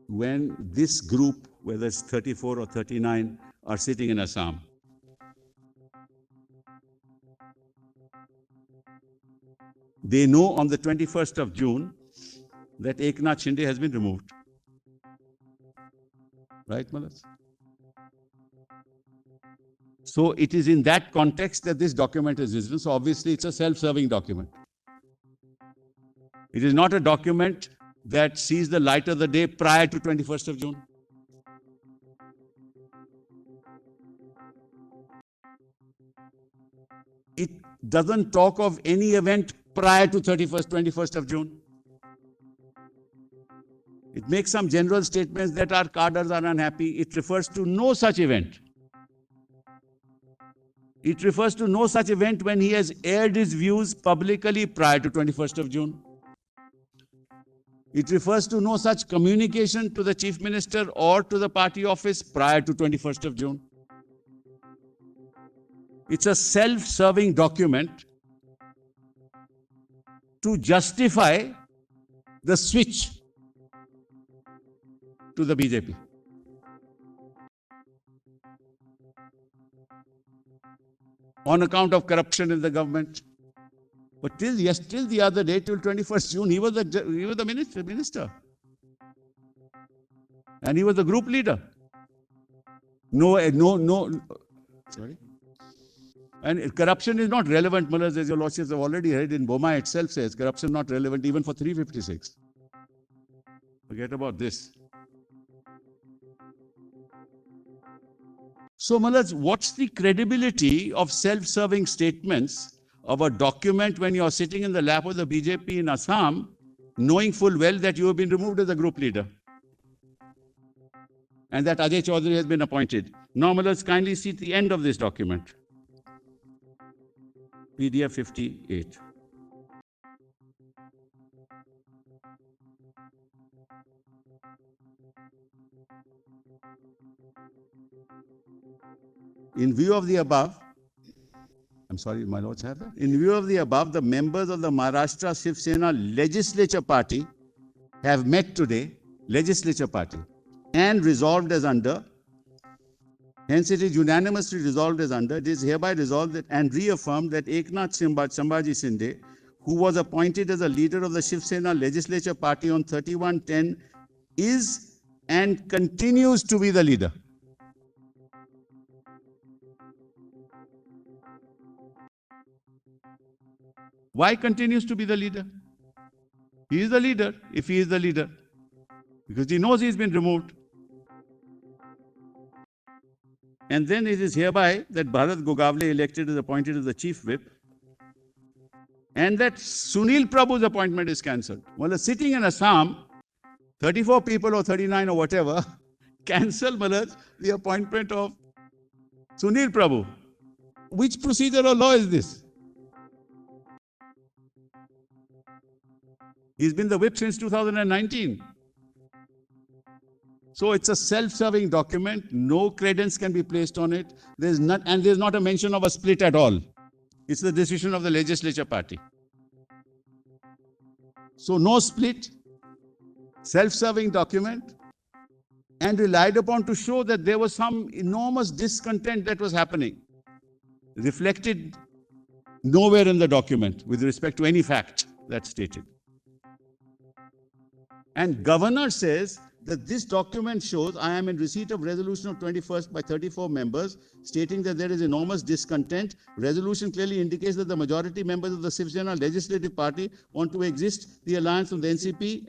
Speaker 1: When this group, whether it's 34 or 39, are sitting in Assam. They know on the 21st of June that Eknath Shinde has been removed. Right, Malas? So it is in that context that this document is written. So obviously it's a self-serving document. It is not a document that sees the light of the day prior to 21st of June. It doesn't talk of any event prior to 21st of June. It makes some general statements that our cadres are unhappy. It refers to no such event. It refers to no such event when he has aired his views publicly prior to 21st of June. It refers to no such communication to the Chief Minister or to the party office prior to 21st of June. It's a self-serving document to justify the switch to the BJP. On account of corruption in the government. But till the other day, till 21st June, he was the minister. And he was the group leader. Sorry? And corruption is not relevant, Mullahs, as your lordships have already heard in Boma itself says, corruption is not relevant even for 356. Forget about this. So, Mullahs, what's the credibility of self-serving statements of a document when you're sitting in the lap of the BJP in Assam, knowing full well that you have been removed as a group leader and that Ajay Chaudhary has been appointed? Now, Mullahs, kindly see the end of this document. PDF 58. In view of the above, I'm sorry, my lords have that. In view of the above, the members of the Maharashtra Shiv Sena legislature party have met today, legislature party, and resolved as under. Hence, it is unanimously resolved as under. It is hereby resolved that and reaffirmed that Eknath Sambhaji Shinde, who was appointed as a leader of the Shiv Sena legislature party on 31/10, is and continues to be the leader. Why continues to be the leader? He is the leader, if he is the leader, because he knows he's been removed. And then it is hereby that Bharat Gogavle elected is appointed as the chief whip, and that Sunil Prabhu's appointment is cancelled. Well, sitting in Assam, 34 people or 39 or whatever, cancel the appointment of Sunil Prabhu. Which procedure or law is this? He's been the whip since 2019. So it's a self-serving document. No credence can be placed on it. There's not a mention of a split at all. It's the decision of the legislature party. So no split, self-serving document, and relied upon to show that there was some enormous discontent that was happening, reflected nowhere in the document with respect to any fact that's stated. And governor says that this document shows I am in receipt of resolution of 21st by 34 members stating that there is enormous discontent. Resolution clearly indicates that the majority members of the Shiv Sena legislative party want to exist the alliance of the NCP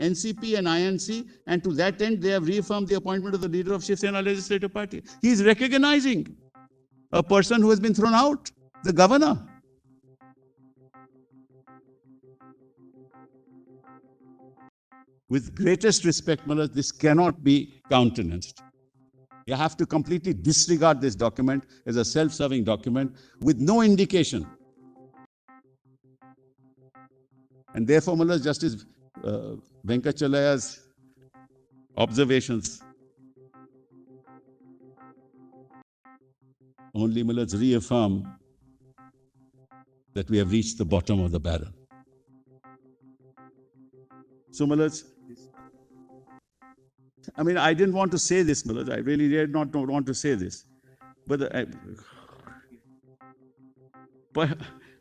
Speaker 1: and INC, and to that end they have reaffirmed the appointment of the leader of Shiv Sena legislative party. He is recognizing a person who has been thrown out, the governor. With greatest respect, Mullahs, this cannot be countenanced. You have to completely disregard this document as a self-serving document with no indication. And therefore, Mullahs, Justice Venkachalaya's observations only, Mullahs, reaffirm that we have reached the bottom of the barrel. So, Mullahs, I didn't want to say this, Mullahs. I really did not want to say this. But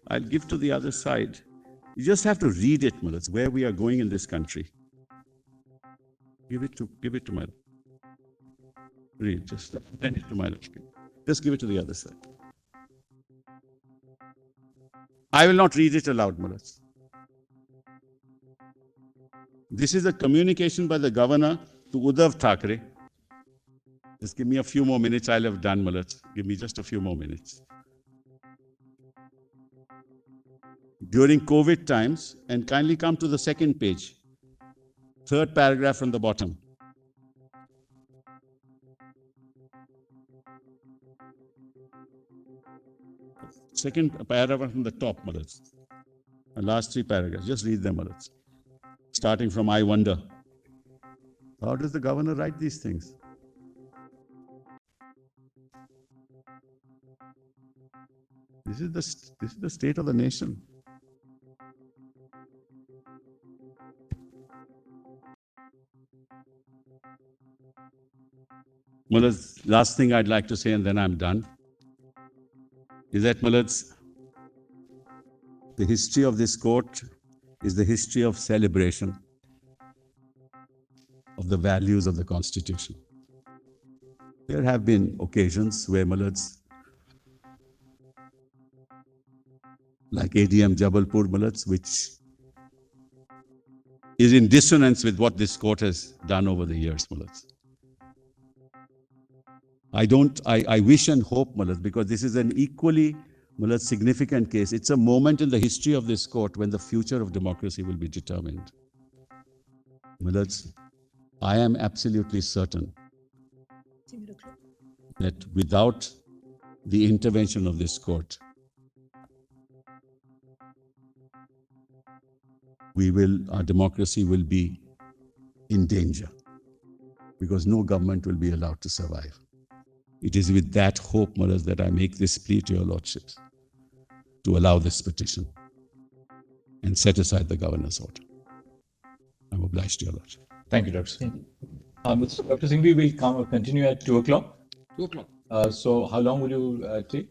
Speaker 1: I'll give to the other side. You just have to read it, Mullahs, where we are going in this country. Give it to my. Read, just send it to my. Just give it to the other side. I will not read it aloud, Mullahs. This is a communication by the governor to Uddhav Thackeray. Just give me a few more minutes, I'll have done, Mullahs. Give me just a few more minutes. During COVID times, and kindly come to the second page, third paragraph from the bottom. Second paragraph from the top, Mullahs. The last three paragraphs, just read them, Mullahs. Starting from I wonder. How does the governor write these things? This is the state of the nation. Mullahs, last thing I'd like to say, and then I'm done, is that, Mullahs, the history of this court is the history of celebration of the values of the Constitution. There have been occasions where, Mullahs, like ADM Jabalpur Mullahs, which is in dissonance with what this court has done over the years, Mullahs. I wish and hope, Mullahs, because this is an equally, Mullahs, significant case. It's a moment in the history of this court when the future of democracy will be determined. Mullahs, I am absolutely certain that without the intervention of this court, our democracy will be in danger, because no government will be allowed to survive. It is with that hope, Mullahs, that I make this plea to your lordships to allow this petition and set aside the governor's order. I'm obliged to your lordship.
Speaker 2: Thank you, Dr. Singh. Dr. Singhvi will continue at 2 o'clock.
Speaker 6: 2 o'clock.
Speaker 2: So how long will you take?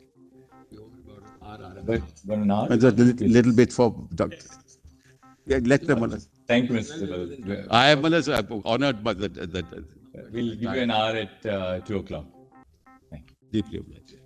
Speaker 2: About an hour.
Speaker 1: And a little bit for Dr. Yeah, let them, Mullahs.
Speaker 2: Thank you, Mr. Sibal.
Speaker 1: I am, Mullahs, I'm honored by that.
Speaker 2: We'll give you an hour at 2 o'clock. Thank you.
Speaker 1: Deeply obliged.